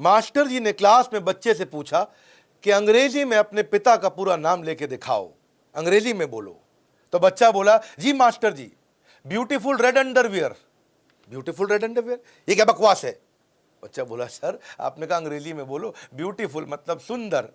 Master जी ने class में बच्चे से पूछा कि अंग्रेजी में अपने पिता का पूरा नाम लेके दिखाओ, अंग्रेजी में बोलो। तो बच्चा बोला, जी master ji, beautiful red underwear. Beautiful red underwear, ये क्या बकवास है? बच्चा बोला, सर आपने कहा अंग्रेजी में बोलो, ब्यूटीफुल मतलब सुंदर,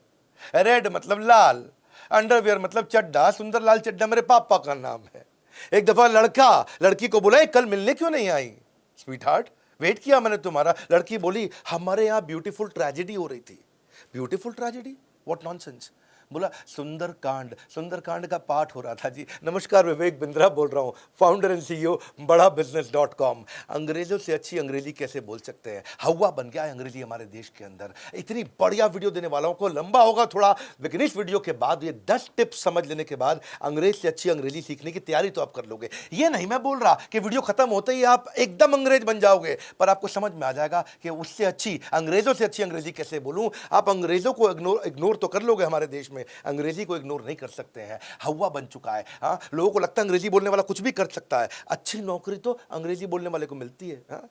रेड मतलब लाल, अंडरवियर मतलब चड्डा, सुंदर लाल चड्डा मेरे पापा का नाम है। एक दफा लड़का लड़की को बोला, कल मिलने क्यों नहीं आई? स्वीट हार्ट, वेट किया मैंने तुम्हारा। लड़की बोली, हमारे यहां ब्यूटीफुल ट्रेजेडी हो रही थी। Beautiful tragedy, what nonsense. बोला, सुंदरकांड का पाठ हो रहा था जी। नमस्कार, विवेक बिंद्रा बोल रहा हूँ, फाउंडर एंड सीईओ बड़ा बिजनेस.com। अंग्रेजों से अच्छी अंग्रेजी कैसे बोल सकते हैं? हवा बन गया है अंग्रेजी हमारे देश के अंदर। इतनी बढ़िया वीडियो देने वालों को, लंबा होगा थोड़ा, लेकिन इस वीडियो के बाद ये 10 टिप्स समझ लेने के बाद अंग्रेज से अच्छी अंग्रेजी सीखने की तैयारी तो आप कर लोगे। ये नहीं मैं बोल रहा कि वीडियो खत्म होते ही आप एकदम अंग्रेज बन जाओगे, पर आपको समझ में आ जाएगा कि उससे अच्छी, अंग्रेजों से अच्छी अंग्रेजी कैसे बोलूं। आप अंग्रेजों को इग्नोर तो कर लोगे, हमारे देश में अंग्रेजी को इग्नोर नहीं कर सकते हैं। हवा बन चुका है। हाँ, लोगों को लगता है अंग्रेजी बोलने वाला कुछ भी कर सकता है। अच्छी नौकरी तो अंग्रेजी बोलने वाले को मिलती है। हाँ?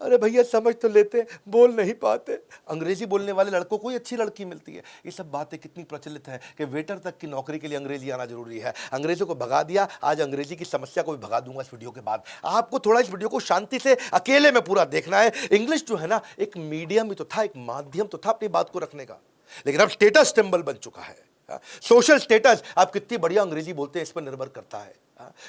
अरे भैया समझ तो लेते, बोल नहीं पाते। अंग्रेजी बोलने वाले लड़कों को ही अच्छी लड़की मिलती है। ये सब बातें कितनी प्रचलित हैं कि वेटर तक की नौकरी के लिए अंग्रेजी आना जरूरी है। अंग्रेजों को भगा दिया, आज अंग्रेजी की समस्या को भी भगा दूंगा इस वीडियो के बाद। आपको थोड़ा इस वीडियो को शांति से अकेले में पूरा देखना है। इंग्लिश जो है ना, एक मीडियम ही तो था, एक माध्यम तो था अपनी बात को रखने का, लेकिन अब स्टेटस सिंबल बन चुका है। सोशल स्टेटस, आप कितनी बढ़िया अंग्रेजी बोलते हैं इस पर निर्भर करता है।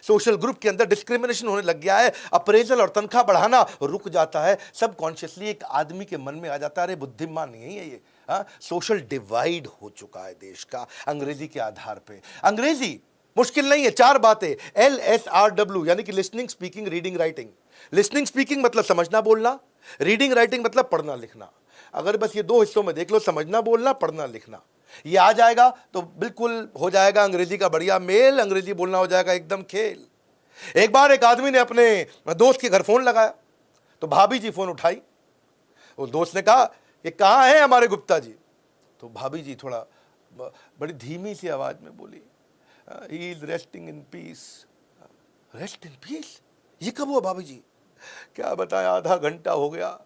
सोशल ग्रुप के अंदर डिस्क्रिमिनेशन होने लग गया है। अप्रेजल और तनख्वाह बढ़ाना रुक जाता है। सब कॉन्शियसली एक आदमी के मन में आ जाता है, अरे बुद्धिमान नहीं है ये। सोशल डिवाइड हो चुका है देश का अंग्रेजी के आधार पे। अंग्रेजी मुश्किल नहीं है, 4 बातें, LSRW यानी कि listening, speaking, reading, writing. Listening speaking मतलब समझना बोलना, रीडिंग राइटिंग मतलब पढ़ना लिखना। अगर बस ये 2 हिस्सों में देख लो, समझना बोलना, पढ़ना लिखना, ये आ जाएगा तो बिल्कुल हो जाएगा अंग्रेजी का बढ़िया मेल। अंग्रेजी बोलना हो जाएगा एकदम खेल। एक बार एक आदमी ने अपने दोस्त के घर फोन लगाया, तो भाभी जी फोन उठाई। उस दोस्त ने कहा, ये कहाँ है हमारे गुप्ता जी? तो भाभी जी थोड़ा बड़ी धीमी सी आवाज में बोली, he is resting in peace. Rest in peace, ये कब हुआ भाभी जी? क्या बताएं, आधा घंटा हो गया।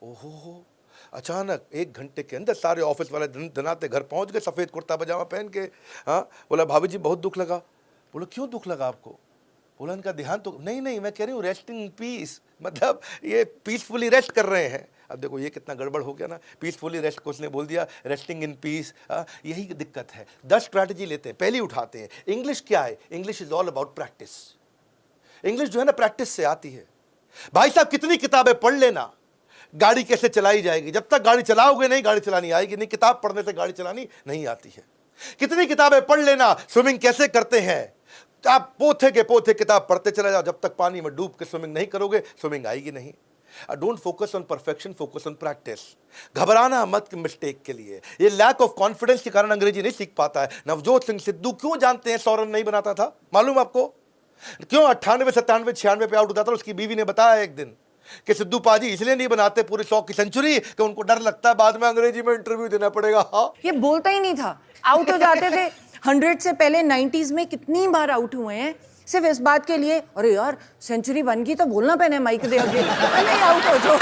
ओहो, अचानक 1 घंटे के अंदर सारे ऑफिस वाले धनाते घर पहुंच गए, सफेद कुर्ता पजामा पहन के। हाँ, बोला भाभी जी बहुत दुख लगा। बोला क्यों दुख लगा आपको? बोला इनका ध्यान तो नहीं, मैं कह रही हूँ रेस्टिंग इन पीस, मतलब ये पीसफुली रेस्ट कर रहे हैं। अब देखो ये कितना गड़बड़ हो गया ना, पीसफुली रेस्ट को उसने बोल दिया रेस्टिंग इन पीस। यही दिक्कत है। 10 स्ट्रैटेजी लेते हैं, पहली उठाते हैं। इंग्लिश क्या है? English is all about practice. English जो है ना, प्रैक्टिस से आती है। भाई साहब कितनी किताबें पढ़ लेना, गाड़ी कैसे चलाई जाएगी? जब तक गाड़ी चलाओगे नहीं, गाड़ी चलानी आएगी नहीं। किताब पढ़ने से गाड़ी चलानी नहीं आती है। कितनी किताबें पढ़ लेना, स्विमिंग कैसे करते हैं, आप पोथे के पोथे किताब पढ़ते चले जाओ, जब तक पानी में डूब के स्विमिंग नहीं करोगे, स्विमिंग आएगी नहीं। Don't focus on perfection, focus on practice. घबराना मत मिस्टेक के लिए। ये लैक ऑफ कॉन्फिडेंस के कारण अंग्रेजी नहीं सीख पाता है। नवजोत सिंह सिद्धू क्यों जानते हैं 100 रन नहीं बनाता था? मालूम आपको क्यों? 98, 97, 96 पे आउट होता था। उसकी बीवी ने बताया एक दिन कि सिद्धू पाजी इसलिए नहीं बनाते पूरे 100 की सेंचुरी कि उनको डर लगता है बाद में अंग्रेजी में इंटरव्यू देना पड़ेगा। हाँ, ये बोलता ही नहीं था, आउट हो जाते थे। 100 से पहले 90s में कितनी बार आउट हुए हैं सिर्फ इस बात के लिए, अरे यार सेंचुरी बन गई तो बोलना पहने माइक दे आगे, नहीं आउट हो जाओ।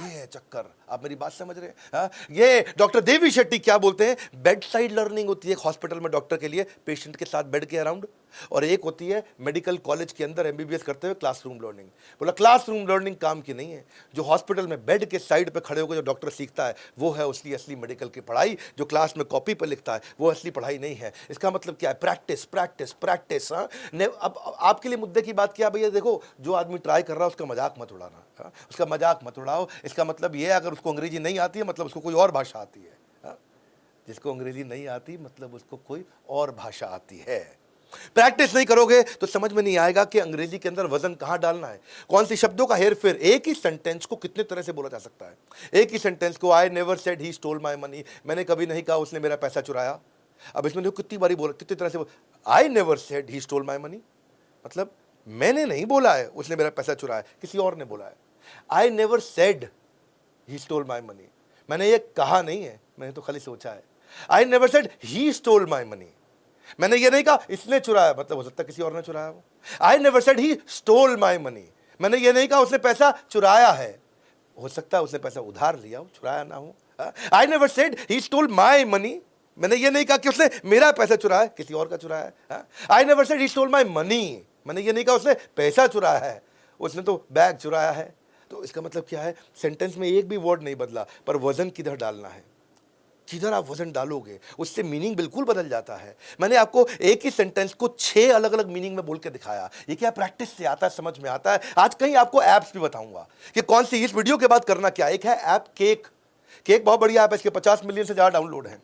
ये है चक्कर। आप मेरी बात समझ रहे हैं? हाँ? ये डॉक्टर देवी शेट्टी क्या बोलते हैं, बेड साइड लर्निंग होती है हॉस्पिटल में डॉक्टर के लिए, पेशेंट के साथ बेड के अराउंड, और एक होती है मेडिकल कॉलेज के अंदर MBBS करते हुए क्लासरूम लर्निंग। बोला क्लासरूम लर्निंग काम की नहीं है। जो हॉस्पिटल में बेड के साइड पे खड़े होकर जो डॉक्टर सीखता है वो है उसकी असली मेडिकल की पढ़ाई। जो क्लास में कॉपी पर लिखता है वो असली पढ़ाई नहीं है। इसका मतलब क्या है? Practice practice practice. अब आपके लिए मुद्दे की बात क्या भैया, देखो जो आदमी ट्राई कर रहा है उसका मजाक मत उड़ाना। उसका मजाक मत उड़ाओ। इसका मतलब ये है अगर उसको अंग्रेजी नहीं आती है मतलब उसको कोई और भाषा आती है। जिसको अंग्रेजी नहीं आती मतलब उसको कोई और भाषा आती है। प्रैक्टिस नहीं करोगे तो समझ में नहीं आएगा कि अंग्रेजी के अंदर वजन कहां डालना है, कौन सी शब्दों का हेरफेर। एक ही सेंटेंस को कितने तरह से बोला जा सकता है। एक ही सेंटेंस को, I never said he stole my money, मैंने कभी नहीं कहा उसने मेरा पैसा चुराया। अब इसमें देखो कितनी बारी बोला, कितनी तरह से। I never said he stole my money मतलब मैंने नहीं बोला है उसने मेरा पैसा चुराया, किसी और ने बोला है। I never said he stole my money, मैंने ये कहा नहीं है, मैंने तो खाली सोचा है। I never said he stole my money, मैंने ये नहीं कहा इसने चुराया, मतलब हो सकता है किसी और ने चुराया हो। I never said he stole my money, मैंने ये नहीं कहा उसने पैसा चुराया है। हो सकता है उसने पैसा उधार लिया हो, चुराया ना हो। I never said he stole my money, मैंने ये नहीं कहा कि उसने मेरा पैसा चुराया, किसी और का चुराया है। I never said he stole my money, मैंने ये नहीं कहा उसने पैसा चुराया है, उसने तो बैग चुराया है। तो इसका मतलब क्या है, सेंटेंस में एक भी वर्ड नहीं बदला, पर वजन किधर डालना है, किधर आप वजन डालोगे उससे मीनिंग बिल्कुल बदल जाता है। मैंने आपको एक ही सेंटेंस को 6 अलग अलग मीनिंग में बोल के दिखाया। ये क्या प्रैक्टिस से आता है, समझ में आता है। आज कहीं आपको ऐप्स भी बताऊंगा कि कौन सी, इस वीडियो के बाद करना क्या। एक है ऐप केक, केक बहुत बढ़िया ऐप है, इसके 50 मिलियन से ज़्यादा डाउनलोड है,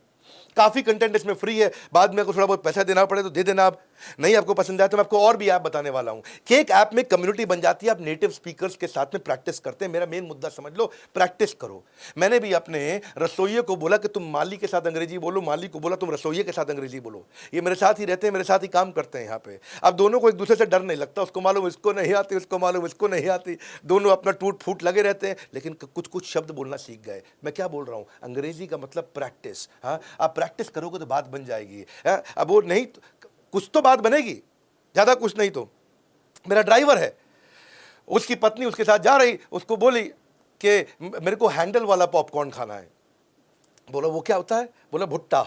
काफ़ी कंटेंट इसमें फ्री है, बाद में आपको थोड़ा बहुत पैसा देना पड़े तो दे देना। आप नहीं आपको पसंद आए तो मैं आपको और भी ऐप बताने वाला हूं। केक ऐप में कम्युनिटी बन जाती है, आप नेटिव स्पीकर्स के साथ में प्रैक्टिस करते हैं। मेरा मेन मुद्दा समझ लो, प्रैक्टिस करो। मैंने भी अपने रसोइये को बोला कि तुम माली के साथ अंग्रेजी बोलो, माली को बोला तुम रसोइये के साथ अंग्रेजी बोलो। ये मेरे साथ ही रहते हैं, मेरे साथ ही काम करते हैं यहाँ पे। अब दोनों को एक दूसरे से डर नहीं लगता, उसको मालूम इसको नहीं आती, उसको मालूम इसको नहीं आती, दोनों अपना टूट फूट लगे रहते हैं, लेकिन कुछ कुछ शब्द बोलना सीख गए। मैं क्या बोल रहा हूँ, अंग्रेजी का मतलब प्रैक्टिस। हाँ, आप प्रैक्टिस करोगे तो बात बन जाएगी। अब वो नहीं, कुछ तो बात बनेगी, ज़्यादा कुछ नहीं। तो मेरा ड्राइवर है, उसकी पत्नी उसके साथ जा रही, उसको बोली कि मेरे को हैंडल वाला पॉपकॉर्न खाना है। बोला वो क्या होता है, बोला भुट्टा।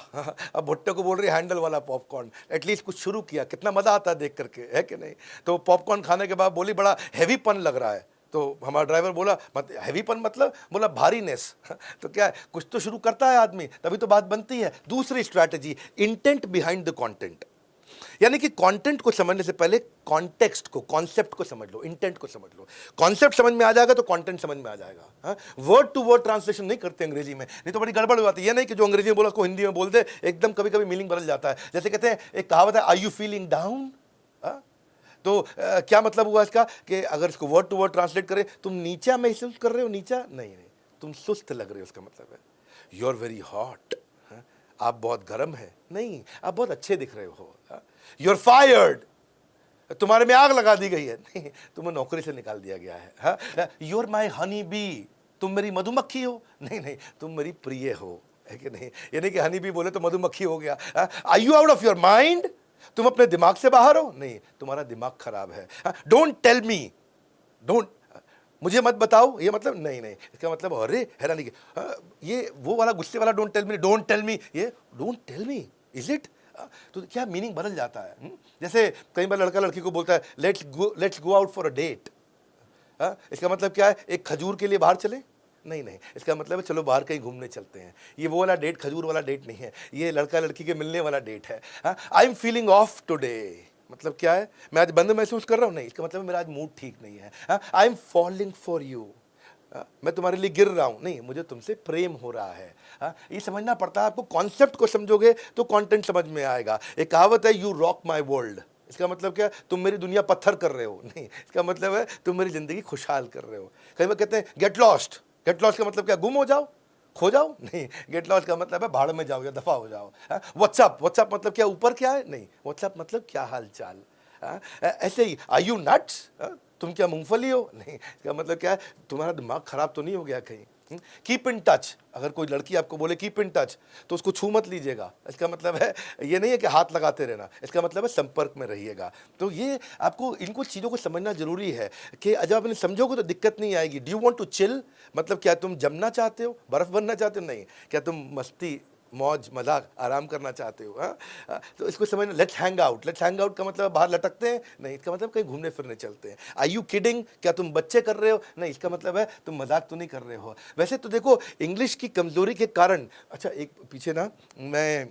अब भुट्टे को बोल रही हैंडल वाला पॉपकॉर्न। एटलीस्ट कुछ शुरू किया, कितना मज़ा आता है देख करके, है कि नहीं। तो पॉपकॉर्न खाने के बाद बोली बड़ा हैवीपन लग रहा है। तो हमारा ड्राइवर बोला हैवीपन मतलब, बोला भारीनेस। तो क्या है, कुछ तो शुरू करता है आदमी, तभी तो बात बनती है। दूसरी strategy, intent behind the content, यानी कि कंटेंट को समझने से पहले कॉन्टेक्स्ट को, कॉन्सेप्ट को समझ लो, इंटेंट को समझ लो। कॉन्सेप्ट समझ में आ जाएगा तो कंटेंट समझ में आ जाएगा। वर्ड टू वर्ड ट्रांसलेशन नहीं करते अंग्रेजी में, नहीं तो बड़ी गड़बड़ हो जाती है। ये नहीं कि जो अंग्रेजी में बोला उसको हिंदी में बोल दे, एकदम कभी कभी मीनिंग बदल जाता है। जैसे कहते हैं, एक कहावत है, आर यू फीलिंग डाउन। तो क्या मतलब हुआ इसका कि अगर इसको वर्ड टू वर्ड ट्रांसलेट करें, तुम नीचा महसूस कर रहे हो, नीचा नहीं, तुम सुस्त लग रहे हो, उसका मतलब है यू आर वेरी हॉट, आप बहुत गर्म है, नहीं आप बहुत अच्छे दिख रहे हो। यू आर फायर्ड, तुम्हारे में आग लगा दी गई है, नहीं तुम्हें नौकरी से निकाल दिया गया है। You are my honey bee, तुम मेरी मधुमक्खी हो, नहीं तुम मेरी प्रिय हो, है कि नहीं। ये नहीं कि हनी बी बोले तो मधुमक्खी हो गया। Are you out of your mind, तुम अपने दिमाग से बाहर हो, नहीं तुम्हारा दिमाग खराब है। डोंट टेल मी, डोंट, मुझे मत बताओ, ये मतलब नहीं, इसका मतलब अरे हैरानी की, ये वो वाला गुस्से वाला डोंट टेल मी, ये don't tell me, is it. तो क्या मीनिंग बदल जाता है। जैसे कई बार लड़का लड़की को बोलता है let's go out for a date. इसका मतलब क्या है, एक खजूर के लिए बाहर चले, नहीं इसका मतलब है चलो बाहर कहीं घूमने चलते हैं। ये वो वाला डेट, खजूर वाला डेट नहीं है, ये लड़का लड़की के मिलने वाला डेट है। I am feeling of today, मतलब क्या है, मैं आज बंद महसूस कर रहा हूँ, नहीं इसका मतलब मेरा आज मूड ठीक नहीं है। I M falling for you, मैं तुम्हारे लिए गिर रहा हूँ, नहीं मुझे तुमसे प्रेम हो रहा है। ये समझना पड़ता है आपको। कॉन्सेप्ट को समझोगे तो कंटेंट समझ में आएगा। एक कहावत है, यू रॉक माई वर्ल्ड, इसका मतलब क्या, तुम मेरी दुनिया पत्थर कर रहे हो, नहीं इसका मतलब है तुम मेरी जिंदगी खुशहाल कर रहे हो। कई बार कहते हैं गेट लॉस्ट, गेट लॉस्ट का मतलब क्या, गुम हो जाओ, खो जाओ, नहीं गेट लॉस्ट का मतलब है भाड़ में जाओ या दफा हो जाओ। व्हाट्सअप, व्हाट्सअप मतलब क्या, ऊपर क्या है, नहीं व्हाट्सअप मतलब क्या हाल चाल। ऐसे ही आर यू नट्स, तुम क्या मूंगफली हो, नहीं इसका मतलब क्या है, तुम्हारा दिमाग खराब तो नहीं हो गया कहीं। कीप इन टच, अगर कोई लड़की आपको बोले कीप इन टच तो उसको छू मत लीजिएगा, इसका मतलब है ये नहीं है कि हाथ लगाते रहना, इसका मतलब है संपर्क में रहिएगा। तो ये आपको इनको चीज़ों को समझना जरूरी है कि जब आप इन्हें समझोगे तो दिक्कत नहीं आएगी। Do you want to chill, मतलब क्या तुम जमना चाहते हो, बर्फ बनना चाहते हो, नहीं क्या तुम मस्ती मौज मजाक आराम करना चाहते हो। तो इसको समझना। Let's hang out, let's hang out का मतलब बाहर लटकते हैं, नहीं इसका मतलब कहीं घूमने फिरने चलते हैं। आर यू किडिंग, क्या तुम बच्चे कर रहे हो, नहीं इसका मतलब है तुम मजाक तो नहीं कर रहे हो। वैसे तो देखो इंग्लिश की कमजोरी के कारण, अच्छा एक पीछे ना, मैं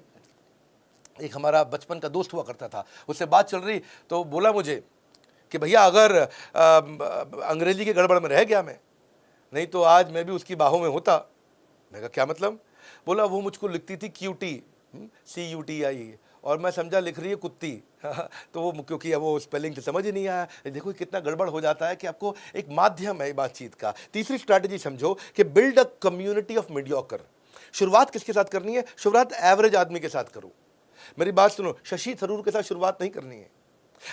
एक हमारा बचपन का दोस्त हुआ करता था, उससे बात चल रही तो बोला मुझे कि भैया अगर अंग्रेजी के गड़बड़ में रह गया मैं, नहीं तो आज मैं भी उसकी बाहों में होता। मैं कहा क्या मतलब, बोला वो मुझको लिखती थी क्यूटी, CUTI, और मैं समझा लिख रही है कुत्ती। तो वो क्योंकि अब वो स्पेलिंग तो समझ ही नहीं आया। देखो कितना गड़बड़ हो जाता है कि आपको एक माध्यम है बातचीत का। तीसरी स्ट्रैटेजी समझो कि build a community of mediocre. शुरुआत किसके साथ करनी है, शुरुआत एवरेज आदमी के साथ करो। मेरी बात सुनो, शशि थरूर के साथ शुरुआत नहीं करनी है।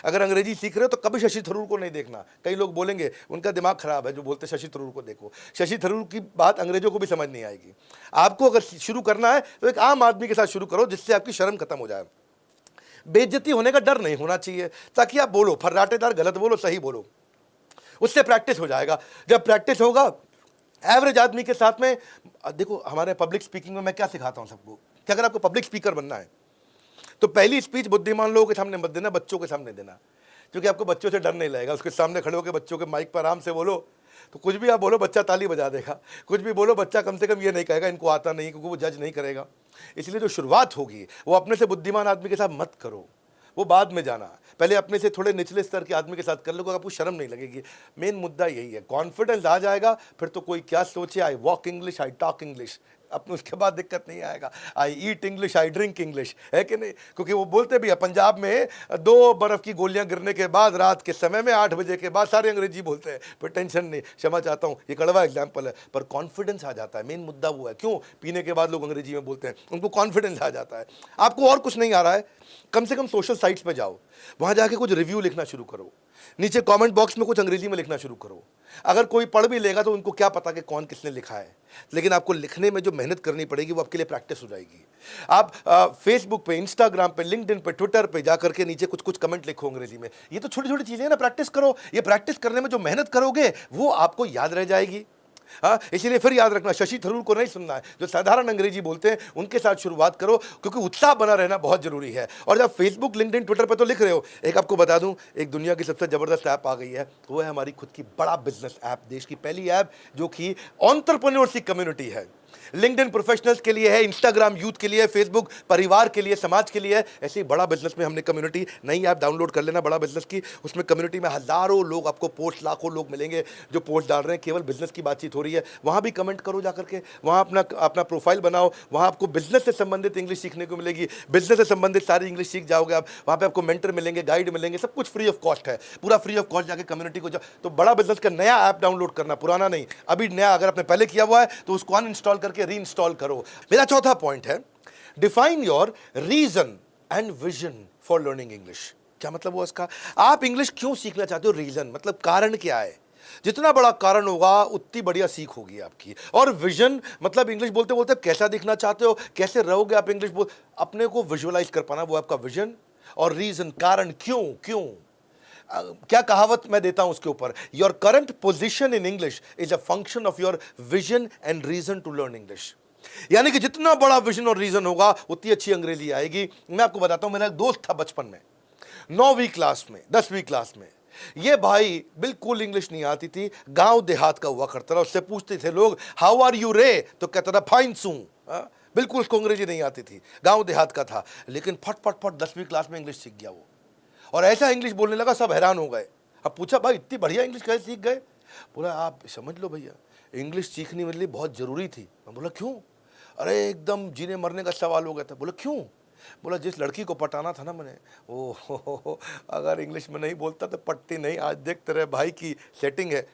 अगर अंग्रेजी सीख रहे हो तो कभी शशि थरूर को नहीं देखना। कई लोग बोलेंगे उनका दिमाग खराब है जो बोलते शशि थरूर को देखो, शशि थरूर की बात अंग्रेजों को भी समझ नहीं आएगी। आपको अगर शुरू करना है तो एक आम आदमी के साथ शुरू करो, जिससे आपकी शर्म खत्म हो जाए। बेइज्जती होने का डर नहीं होना चाहिए, ताकि आप बोलो फर्राटेदार, गलत बोलो सही बोलो, उससे प्रैक्टिस हो जाएगा। जब प्रैक्टिस होगा एवरेज आदमी के साथ में देखो, हमारे पब्लिक स्पीकिंग में मैं क्या सिखाता हूं सबको कि अगर आपको पब्लिक स्पीकर बनना है तो पहली स्पीच बुद्धिमान लोगों के सामने मत देना, बच्चों के सामने देना, क्योंकि आपको बच्चों से डर नहीं लगेगा। उसके सामने खड़े होकर बच्चों के माइक पर आराम से बोलो, तो कुछ भी आप बोलो बच्चा ताली बजा देगा, कुछ भी बोलो बच्चा कम से कम ये नहीं कहेगा इनको आता नहीं, क्योंकि वो जज नहीं करेगा। इसलिए जो शुरुआत होगी वो अपने से बुद्धिमान आदमी के साथ मत करो, वो बाद में जाना, पहले अपने से थोड़े निचले स्तर के आदमी के साथ कर लो, आपको शर्म नहीं लगेगी। मेन मुद्दा यही है, कॉन्फिडेंस आ जाएगा फिर तो कोई क्या सोचे, I walk English, I talk English, अपने उसके बाद दिक्कत नहीं आएगा। आई ईट इंग्लिश, आई ड्रिंक इंग्लिश, है कि नहीं? क्योंकि वो बोलते भी है पंजाब में 2 बर्फ की गोलियां गिरने के बाद रात के समय में 8 बजे के बाद सारे अंग्रेजी बोलते हैं, पर टेंशन नहीं, क्षमा चाहता हूँ ये कड़वा एग्जाम्पल है, पर कॉन्फिडेंस आ जाता है। मेन मुद्दा वो है, क्यों पीने के बाद लोग अंग्रेजी में बोलते हैं, उनको कॉन्फिडेंस आ जाता है। आपको और कुछ नहीं आ रहा है, कम से कम सोशल साइट्स पे जाओ, वहां जाके कुछ रिव्यू लिखना शुरू करो, नीचे कमेंट बॉक्स में कुछ अंग्रेजी में लिखना शुरू करो। अगर कोई पढ़ भी लेगा तो उनको क्या पता कि कौन किसने लिखा है, लेकिन आपको लिखने में जो मेहनत करनी पड़ेगी वो आपके लिए प्रैक्टिस हो जाएगी। आप फेसबुक पे, इंस्टाग्राम पे, लिंक्डइन पे, ट्विटर पे जाकर के नीचे कुछ कुछ कमेंट लिखो अंग्रेजी में। ये तो छोटी छोटी चीजें हैं ना, प्रैक्टिस करो। ये प्रैक्टिस करने में जो मेहनत करोगे वो आपको याद रह जाएगी। हाँ, इसीलिए फिर याद रखना, शशि थरूर को नहीं सुनना है, जो साधारण अंग्रेजी बोलते हैं उनके साथ शुरुआत करो, क्योंकि उत्साह बना रहना बहुत जरूरी है। और जब फेसबुक, लिंक्डइन, ट्विटर पे तो लिख रहे हो, एक आपको बता दूं, एक दुनिया की सबसे जबरदस्त ऐप आ गई है, वो है हमारी खुद की बड़ा बिजनेस ऐप, देश की पहली ऐप जो कि एंटरप्रेन्योर्स की कम्युनिटी है। लिंक्डइन प्रोफेशनल्स के लिए है, इंस्टाग्राम यूथ के लिए, फेसबुक परिवार के लिए, समाज के लिए है। ऐसे ही बड़ा बिजनेस में हमने कम्युनिटी, नई ऐप डाउनलोड कर लेना बड़ा बिजनेस की, उसमें कम्युनिटी में हजारों लोग आपको पोस्ट, लाखों लोग मिलेंगे जो पोस्ट डाल रहे हैं, केवल बिजनेस की बातचीत हो रही है। वहां भी कमेंट करो जाकर के, वहां अपना प्रोफाइल बनाओ, वहां आपको बिजनेस से संबंधित इंग्लिश सीखने को मिलेगी, बिजनेस से संबंधित सारी इंग्लिश सीख जाओगे आप। वहां पे आपको मेंटर मिलेंगे, गाइड मिलेंगे, सब कुछ फ्री ऑफ कॉस्ट है, पूरा फ्री ऑफ कॉस्ट। जाके कम्युनिटी को जाओ। तो बड़ा बिजनेस का नया ऐप डाउनलोड करना, पुराना नहीं, अभी नया। अगर आपने पहले किया हुआ है तो उसको अनइंस्टॉल करके री इंस्टॉल करो। मेरा चौथा पॉइंट है, define your reason and vision for learning English. क्या मतलब हुआ इसका? आप इंग्लिश क्यों सीखना चाहते हो? रीजन मतलब कारण क्या है? जितना बड़ा कारण होगा उतनी बढ़िया सीख होगी आपकी। और विजन मतलब इंग्लिश बोलते बोलते कैसा दिखना चाहते हो, कैसे रहोगे आप इंग्लिश बोल, अपने को विजुअलाइज कर पाना, वो आपका विजन। और रीजन, कारण, क्यों क्यों क्या कहावत मैं देता हूं उसके ऊपर, your current position in English is a function of your vision and reason to learn English. यानी कि जितना बड़ा विजन और रीजन होगा उतनी अच्छी अंग्रेजी आएगी। मैं आपको बताता हूं, मेरा एक दोस्त था बचपन में, 9वीं क्लास में, 10वीं क्लास में, ये भाई बिल्कुल इंग्लिश नहीं आती थी, गांव देहात का हुआ करता था। उससे पूछते थे लोग हाउ आर यू रे, तो कहता था फाइन सू। बिल्कुल उसको अंग्रेजी नहीं आती थी, गांव देहात का था, लेकिन फट फट फट 10वीं क्लास में इंग्लिश सीख गया वो, और ऐसा इंग्लिश बोलने लगा, सब हैरान हो गए। अब पूछा भाई इतनी बढ़िया इंग्लिश कैसे सीख गए? बोला आप समझ लो भैया, इंग्लिश सीखनी मेरे लिए बहुत जरूरी थी। मैं बोला क्यों? अरे एकदम जीने मरने का सवाल हो गया था। बोला क्यों? बोला जिस लड़की को पटाना था ना मैंने, ओ अगर इंग्लिश में नहीं बोलता तो पटती नहीं। आज देख तेरे भाई की सेटिंग है।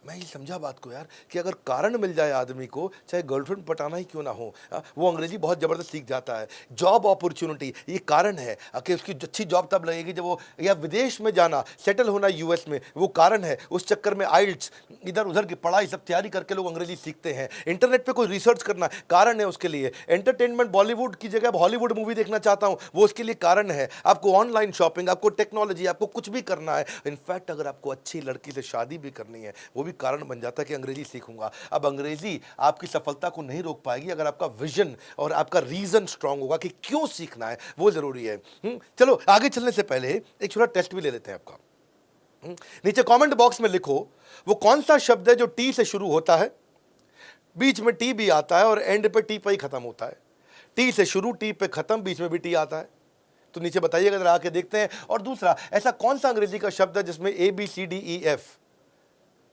मैं ये समझा बात को यार, कि अगर कारण मिल जाए आदमी को, चाहे गर्लफ्रेंड पटाना ही क्यों ना हो, वो अंग्रेजी बहुत ज़बरदस्त सीख जाता है। जॉब अपॉर्चुनिटी ये कारण है कि उसकी अच्छी जॉब तब लगेगी जब वो, या विदेश में जाना, सेटल होना यूएस में, वो कारण है। उस चक्कर में आइल्स, इधर उधर की पढ़ाई सब तैयारी करके लोग अंग्रेजी सीखते हैं। इंटरनेट पर कोई रिसर्च करना, कारण है उसके लिए। एंटरटेनमेंट, बॉलीवुड की जगह हॉलीवुड मूवी देखना चाहता हूँ, वो उसके लिए कारण है। आपको ऑनलाइन शॉपिंग, आपको टेक्नोलॉजी, आपको कुछ भी करना है, इनफैक्ट अगर आपको अच्छी लड़की से शादी भी करनी है, वो भी कारण बन जाता है कि अंग्रेजी सीखूंगा। अब अंग्रेजी आपकी सफलता को नहीं रोक पाएगी अगर आपका विजन और आपका रीजन स्ट्रांग होगा कि क्यों सीखना है, वो जरूरी है। चलो आगे चलने से पहले एक छोटा टेस्ट भी ले लेते हैं आपका। नीचे कमेंट बॉक्स में लिखो वो कौन सा शब्द है जो टी से शुरू होता है, बीच में टी भी आता है और एंड पे टी पे ही खत्म होता है। टी से शुरू, टी पे खत्म, बीच में भी टी आता है। तो नीचे बताइएगा, जरा आके देखते हैं। और दूसरा, ऐसा कौन सा अंग्रेजी का शब्द है जिसमें ABCDEF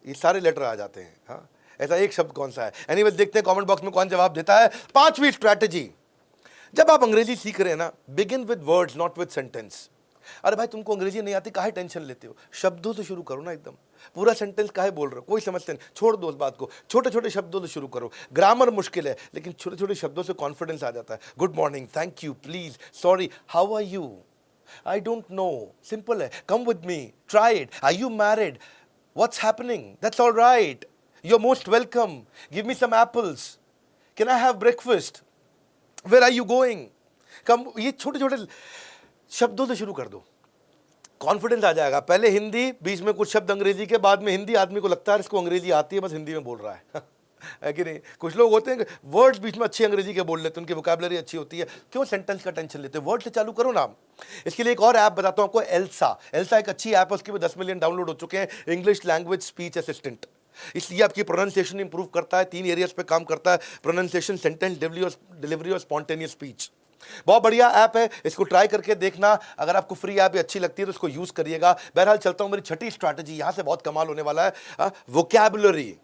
ये सारे लेटर आ जाते हैं? हाँ, ऐसा एक शब्द कौन सा है? एनीवेज देखते हैं कमेंट बॉक्स में कौन जवाब देता है। 5वीं स्ट्रैटेजी, जब आप अंग्रेजी सीख रहे हैं ना, begin with words not with sentence. अरे भाई तुमको अंग्रेजी नहीं आती, काहे टेंशन लेते हो? शब्दों से शुरू करो ना, एकदम पूरा सेंटेंस काहे बोल रहे हो? कोई समझते नहीं, छोड़ दो उस बात को, छोटे छोटे शब्दों से शुरू करो। ग्रामर मुश्किल है, लेकिन छोटे छोटे शब्दों से कॉन्फिडेंस आ जाता है। Good morning, thank you, please, sorry, how are you, I don't know, simple है, come with me, try it, are you married, what's happening, that's all right, you're most welcome, give me some apples, can I have breakfast, where are you going, come। ये छोटे छोटे शब्दों से शुरू कर दो, confidence आ जाएगा। पहले हिंदी, बीच में कुछ शब्द अंग्रेजी के, बाद में हिंदी। आदमी को लगता है इसको अंग्रेजी आती है, बस हिंदी में बोल रहा है है कि नहीं? कुछ लोग होते हैं वर्ड्स बीच में अच्छी अंग्रेजी के बोल लेते हैं, उनकी वोकैबुलरी अच्छी होती है, क्यों सेंटेंस का टेंशन लेते हैं? वर्ड से चालू करो ना। इसके लिए एक और ऐप बताता हूं आपको, एल्सा। एल्सा एक अच्छी ऐप है, उसके भी 10 मिलियन डाउनलोड हो चुके हैं। इंग्लिश लैंग्वेज स्पीच असिस्टेंट, इसलिए आपकी प्रोनाउंसिएशन इंप्रूव करता है। 3 एरियाज पे काम करता है, प्रोनाउंसिएशन, सेंटेंस डिलीवरी और स्पॉन्टेनियस स्पीच। बहुत बढ़िया ऐप है, इसको ट्राई करके देखना। अगर आपको फ्री ऐप अच्छी लगती है तो इसको यूज करिएगा। बहरहाल चलता हूं मेरी छठी स्ट्रैटेजी, यहां से बहुत कमाल होने वाला है। Vocabulary,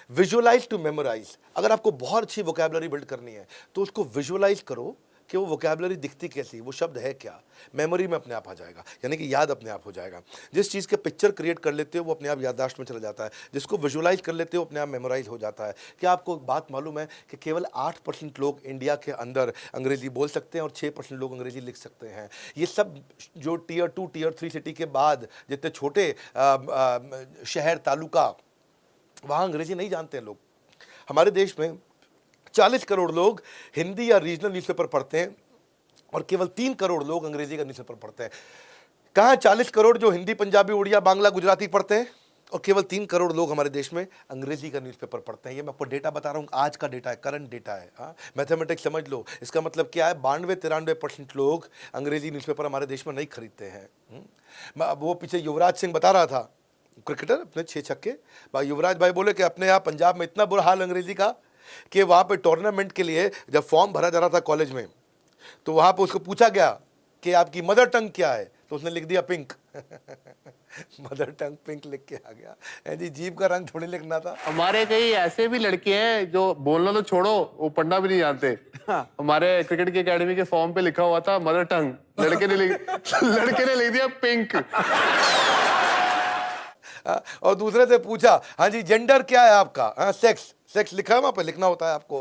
visualize to memorize. अगर आपको बहुत अच्छी वोकैबुलरी बिल्ड करनी है तो उसको विजुअलाइज करो कि वो वोकैबुलरी दिखती कैसी, वो शब्द है क्या, मेमोरी में अपने आप आ जाएगा, यानी कि याद अपने आप हो जाएगा। जिस चीज़ के पिक्चर क्रिएट कर लेते हो वो अपने आप याददाश्त में चला जाता है, जिसको विजुअलाइज कर लेते हो अपने आप मेमोराइज हो जाता है। क्या आपको एक बात मालूम है कि केवल 8% लोग इंडिया के अंदर अंग्रेजी बोल सकते हैं और 6% लोग अंग्रेजी लिख सकते हैं? ये सब जो टियर 2 टियर 3 सिटी के बाद जितने छोटे शहर तालुका, वहाँ अंग्रेजी नहीं जानते हैं लोग। हमारे देश में 40 करोड़ लोग हिंदी या रीजनल न्यूज़पेपर पढ़ते हैं और केवल 3 करोड़ लोग अंग्रेजी का न्यूज़पेपर पढ़ते हैं। कहाँ 40 करोड़ जो हिंदी, पंजाबी, उड़िया, बांग्ला, गुजराती पढ़ते हैं और केवल 3 करोड़ लोग हमारे देश में अंग्रेजी का न्यूज़पेपर पढ़ते हैं। ये मैं आपको डेटा बता रहा हूँ, आज का डेटा है, करंट डेटा है। हाँ, मैथमेटिक्स समझ लो। इसका मतलब क्या है? 92-93% लोग अंग्रेजी न्यूज़पेपर हमारे देश में नहीं खरीदते हैं। वो पीछे युवराज सिंह बता रहा था, क्रिकेटर, अपने 6 छक्के, युवराज भाई बोले कि अपने यहाँ पंजाब में इतना बुरा हाल अंग्रेजी का कि वहाँ पे टूर्नामेंट के लिए जब फॉर्म भरा जा रहा था कॉलेज में, तो वहाँ पे उसको पूछा गया कि आपकी मदर टंग क्या है, तो उसने लिख दिया पिंक मदर टंग पिंक लिख के आ गया। जी, जीभ का रंग थोड़ी लिखना था। हमारे कई ऐसे भी लड़के हैं जो बोलना तो छोड़ो, वो पढ़ना भी नहीं जानते। हमारे क्रिकेट की एकेडमी के फॉर्म पे लिखा हुआ था मदर टंग, लड़के ने लिख दिया पिंक। और दूसरे से पूछा, हाँ जी जेंडर क्या है आपका? हाँ, सेक्स। सेक्स लिखा है वहाँ पे, लिखना होता है आपको।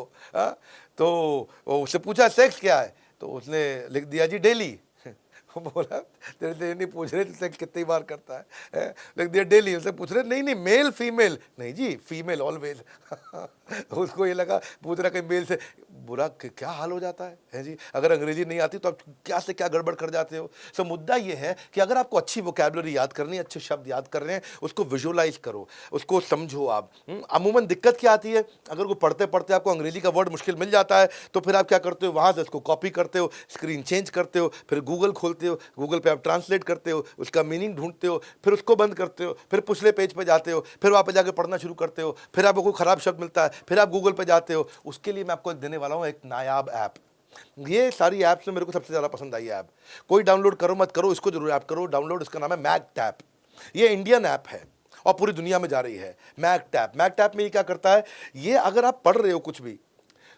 तो उससे पूछा सेक्स क्या है, तो उसने लिख दिया जी डेली। वो बोला तेरे से नहीं पूछ रहे सेक्स कितनी बार करता है, लिख दिया डेली। उससे पूछ रहे नहीं मेल फीमेल, नहीं जी फीमेल ऑलवेज। उसको ये लगा पूछ रहा कि मेल से बुरा क्या हाल हो जाता है जी। अगर अंग्रेजी नहीं आती तो आप क्या से क्या गड़बड़ कर जाते हो। सो मुद्दा ये है कि अगर आपको अच्छी वोकैबुलरी याद करनी है, अच्छे शब्द याद कर रहे हैं, उसको विजुअलाइज करो, उसको समझो आप। अमूमन दिक्कत क्या आती है, अगर वो पढ़ते पढ़ते आपको अंग्रेजी का वर्ड मुश्किल मिल जाता है तो फिर आप क्या करते हो, वहाँ से उसको कॉपी करते हो, स्क्रीन चेंज करते हो, फिर गूगल खोलते हो, गूगल पे आप ट्रांसलेट करते हो, उसका मीनिंग ढूंढते हो, फिर उसको बंद करते हो, फिर पिछले पेज पे जाते हो, फिर वहाँ पे जाके पढ़ना शुरू करते हो, फिर आपको कोई खराब शब्द मिलता है, फिर आप गूगल पे जाते हो। उसके लिए मैं आपको एक देने वाला हूँ, एक नायाब ऐप। ये सारी ऐप्स में मेरे को सबसे ज़्यादा पसंद आई ऐप। कोई डाउनलोड करो मत करो, इसको जरूर ऐप करो डाउनलोड। इसका नाम है मैगटैप। ये इंडियन ऐप है और पूरी दुनिया में जा रही है। मैगटैप। मैगटैप में ये क्या करता है, ये अगर आप पढ़ रहे हो कुछ भी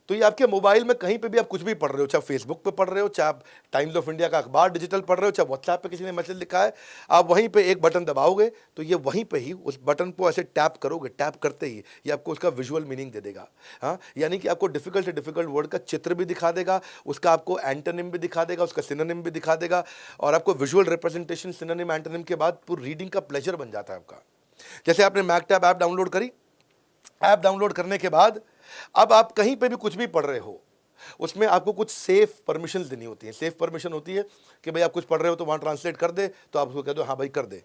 तो ये आपके मोबाइल में कहीं पे भी आप कुछ भी पढ़ रहे हो, चाहे फेसबुक पे पढ़ रहे हो, चाहे आप टाइम्स ऑफ इंडिया का अखबार डिजिटल पढ़ रहे हो, चाहे व्हाट्सएप पे किसी ने मैसेज लिखा है, आप वहीं पे एक बटन दबाओगे तो ये वहीं पे ही उस बटन को ऐसे टैप करोगे, टैप करते ही ये आपको उसका विजुअल मीनिंग दे देगा। हाँ, यानी कि आपको डिफिकल्ट से डिफिकल्ट वर्ड का चित्र भी दिखा देगा, उसका आपको एंटोनिम भी दिखा देगा, उसका सिनोनिम भी दिखा देगा, और आपको विजुअल रिप्रेजेंटेशन सिनोनिम एंटोनिम के बाद पूरी रीडिंग का प्लेजर बन जाता है आपका। जैसे आपने मैगटैप ऐप डाउनलोड करी, ऐप डाउनलोड करने के बाद अब आप कहीं पे भी कुछ भी पढ़ रहे हो, उसमें आपको कुछ सेफ परमिशन देनी होती है। सेफ परमिशन होती है कि भाई आप कुछ पढ़ रहे हो तो वहाँ ट्रांसलेट कर दे, तो आप उसको कह दो हाँ भाई कर दे।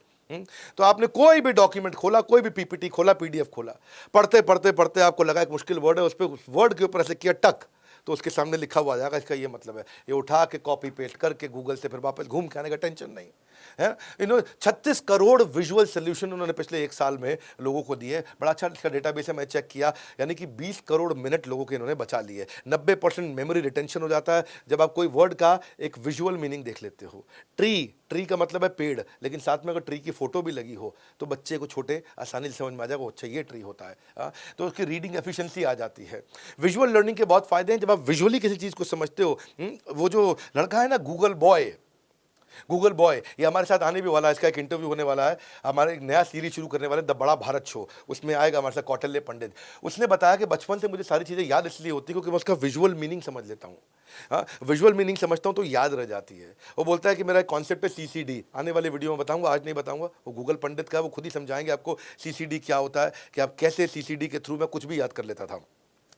तो आपने कोई भी डॉक्यूमेंट खोला, कोई भी पीपीटी खोला, पीडीएफ खोला, पढ़ते पढ़ते पढ़ते आपको लगा एक मुश्किल वर्ड है, उस पर उस वर्ड के ऊपर ऐसे किया टक, तो उसके सामने लिखा हुआ आ जाएगा इसका ये मतलब है। ये उठा के कॉपी पेस्ट करके गूगल से फिर वापस घूम के आने का टेंशन नहीं है। 36 करोड़ विजुअल सोल्यूशन उन्होंने पिछले 1 साल में लोगों को दिए। बड़ा अच्छा इसका डेटाबेस है, मैं चेक किया, यानी कि 20 करोड़ मिनट लोगों के इन्होंने बचा लिए। 90% मेमोरी रिटेंशन हो जाता है जब आप कोई वर्ड का एक विजुअल मीनिंग देख लेते हो। ट्री का मतलब है पेड़, लेकिन साथ में अगर ट्री की फोटो भी लगी हो तो बच्चे को छोटे आसानी से समझ में आ जाएगा, अच्छा ये ट्री होता है। तो उसकी रीडिंग एफिशिएंसी आ जाती है। विजुअल लर्निंग के बहुत फायदे हैं जब आप विजुअली किसी चीज़ को समझते हो। वो जो लड़का है ना गूगल बॉय, ये हमारे साथ आने भी वाला है, इसका एक इंटरव्यू होने वाला है। हमारे एक नया सीरीज शुरू करने वाले द बड़ा भारत शो, उसमें आएगा हमारे साथ कौटिल्य पंडित। उसने बताया कि बचपन से मुझे सारी चीज़ें याद इसलिए होती क्योंकि मैं उसका विजुअल मीनिंग समझ लेता हूँ। हाँ, विजुअल मीनिंग समझता हूँ तो याद रह जाती है। वो बोलता है कि मेरा एक कॉन्सेप्ट है सीसीडी, आने वाले वीडियो में बताऊंगा, आज नहीं बताऊंगा। वो गूगल पंडित का है, वो खुद ही समझाएंगे आपको सीसीडी क्या होता है, कि आप कैसे सीसीडी के थ्रू में कुछ भी याद कर लेता था।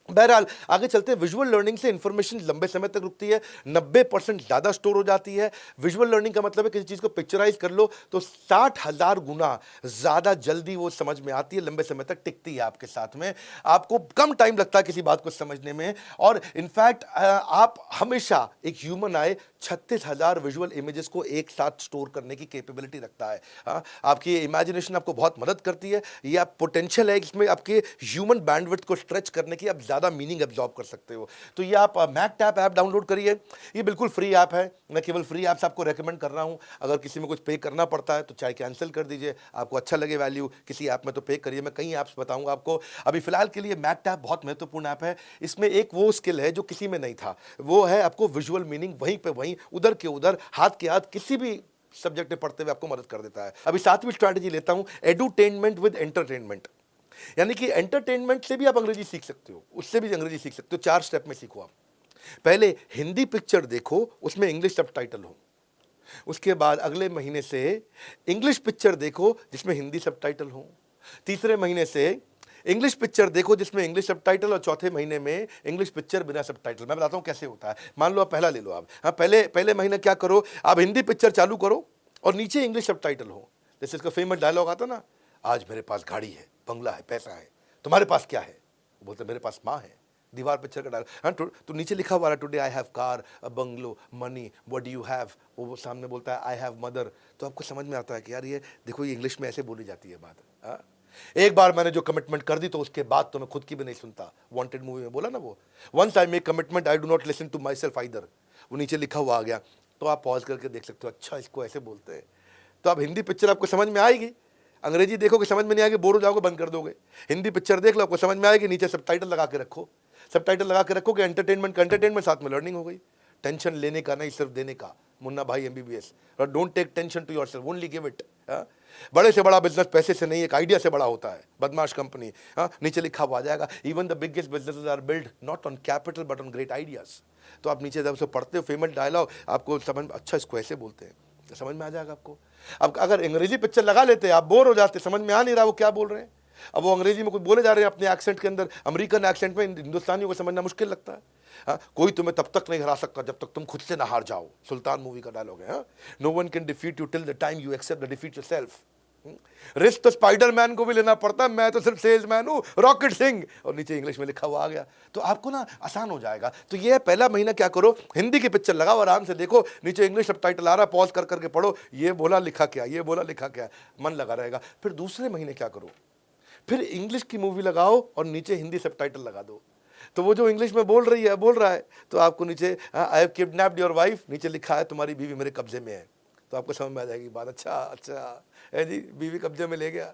बहरहाल आगे चलते हैं। विजुअल लर्निंग से इंफॉर्मेशन लंबे समय तक रुकती है, 90% ज़्यादा स्टोर हो जाती है। विजुअल लर्निंग का मतलब है किसी चीज़ को पिक्चराइज कर लो तो 60,000 गुना ज़्यादा जल्दी वो समझ में आती है, लंबे समय तक टिकती है आपके साथ में, आपको कम टाइम लगता है किसी बात को समझने में। और इनफैक्ट आप हमेशा, एक ह्यूमन आई 36,000 विजुअल इमेजेस को एक साथ स्टोर करने की कैपेबिलिटी रखता है। हाँ, आपकी इमेजिनेशन आपको बहुत मदद करती है, ये आप पोटेंशियल है इसमें आपके ह्यूमन बैंडविड्थ को स्ट्रेच करने की, आप ज़्यादा मीनिंग एब्जॉर्ब कर सकते हो। तो ये आप मैकटैप ऐप डाउनलोड करिए, ये बिल्कुल फ्री ऐप है, मैं केवल फ्री ऐप्स आपको रेकमेंड कर रहा हूँ। अगर किसी में कुछ पे करना पड़ता है तो चाहे कैंसिल कर दीजिए, आपको अच्छा लगे वैल्यू किसी ऐप में तो पे करिए, मैं कई ऐप्स बताऊंगा आपको। अभी फिलहाल के लिए मैकटैप बहुत महत्वपूर्ण ऐप है, इसमें एक वो स्किल है जो किसी में नहीं था, वो है आपको विजुअल मीनिंग वहीं पे वहीं, उधर के उधर, हाथ के हाथ किसी भी सब्जेक्ट में पढ़ते हुए आपको मदद कर देता है। अभी 7वीं स्ट्रैटेजी लेता हूं, एडुटेनमेंट विद एंटरटेनमेंट, यानी कि एंटरटेनमेंट से भी आप अंग्रेजी सीख सकते हो, उससे भी अंग्रेजी सीख सकते हो। 4 स्टेप में सीखो आप। पहले हिंदी पिक्चर देखो, उसमें इंग्लिश सबटाइटल हो। उसके बाद अगले महीने से इंग्लिश पिक्चर देखो जिसमें हिंदी सबटाइटल हो। तीसरे महीने से इंग्लिश पिक्चर देखो जिसमें इंग्लिश सबटाइटल, और चौथे महीने में इंग्लिश पिक्चर बिना सबटाइटल। मैं बताता हूं कैसे होता है। मान लो आप पहला ले लो आप, हाँ, पहले महीने क्या करो, आप हिंदी पिक्चर चालू करो और नीचे इंग्लिश सबटाइटल हो। जैसे इसका फेमस डायलॉग आता ना, आज मेरे पास गाड़ी है, बंगला है, पैसा है, तुम्हारे पास क्या है? वो बोलते मेरे पास माँ है। दीवार पिक्चर का डायलॉग, हाँ, तो नीचे लिखा हुआ है today I have car, a bungalow, money, what do you have? वो सामने बोलता है आई हैव मदर। तो आपको समझ में आता है कि यार ये देखो, ये इंग्लिश में ऐसे बोली जाती है बात। हाँ? एक बार मैंने जो कमिटमेंट कर दी तो उसके बाद तो मैं खुद की भी नहीं सुनता। वांटेड मूवी में बोला ना वो, once I make commitment I do not listen to myself either, वो नीचे लिखा हुआ आ गया। तो आप पॉज करके देख सकते हो, अच्छा इसको ऐसे बोलते हैं। तो अब हिंदी पिक्चर आपको समझ में आएगी, अंग्रेजी देखोगे समझ में नहीं आएगी, बोर हो जाओगे, बंद कर दोगे। हिंदी पिक्चर देख लो, आपको समझ में आएगी, नीचे सबटाइटल लगा के रखो। सबटाइटल लगा के रखो कि एंटरटेनमेंट का एंटरटेनमेंट, साथ में लर्निंग हो गई। टेंशन लेने का नहीं, सिर्फ देने का। मुन्ना भाई एमबीबीएस, और don't take tension to yourself, only give it. बड़े से बड़ा बिजनेस पैसे से नहीं, एक आइडिया से बड़ा होता है। बदमाश कंपनी, हाँ, नीचे लिखा हुआ आ जाएगा, even the biggest businesses are build not on capital but on great ideas. तो आप नीचे जब से पढ़ते हो फेमस डायलॉग, आपको समझ, अच्छा इसको ऐसे बोलते हैं, तो समझ में आ जाएगा आपको। अब अगर अंग्रेजी पिक्चर लगा लेते, आप बोर हो जाते, समझ में आ नहीं रहा वो क्या बोल रहे हैं। अब वो अंग्रेजी में कुछ बोले जा रहे हैं अपने एक्सेंट के अंदर, अमेरिकन एक्सेंट में, हिंदुस्तानियों को समझना मुश्किल लगता है। हाँ, कोई तुम्हें तब तक नहीं हरा सकता जब तक तुम खुद से ना हार जाओ, सुल्तान मूवी का डायलॉग है। No one can defeat you till the time you accept the defeat yourself. Risk तो स्पाइडरमैन को भी लेना पड़ता है, मैं तो सिर्फ सेल्समैन हूं, रॉकेट सिंह, और नीचे इंग्लिश में लिखा हुआ आ गया। तो आपको ना आसान हो जाएगा। तो ये पहला महीना क्या करो, हिंदी की पिक्चर लगाओ, आराम से देखो, नीचे इंग्लिश सबटाइटल आ रहा है, पॉज कर करके पढ़ो, ये बोला लिखा क्या, ये बोला लिखा क्या, मन लगा रहेगा। फिर दूसरे महीने क्या करो, फिर इंग्लिश की मूवी लगाओ और नीचे हिंदी सबटाइटल लगा दो। तो वो जो इंग्लिश में बोल रहा है, तो आपको नीचे I have kidnapped your wife, नीचे लिखा है तुम्हारी बीवी मेरे कब्जे में है। तो आपको समझ में आ जाएगी बात, अच्छा है जी, बीवी कब्जे में ले गया,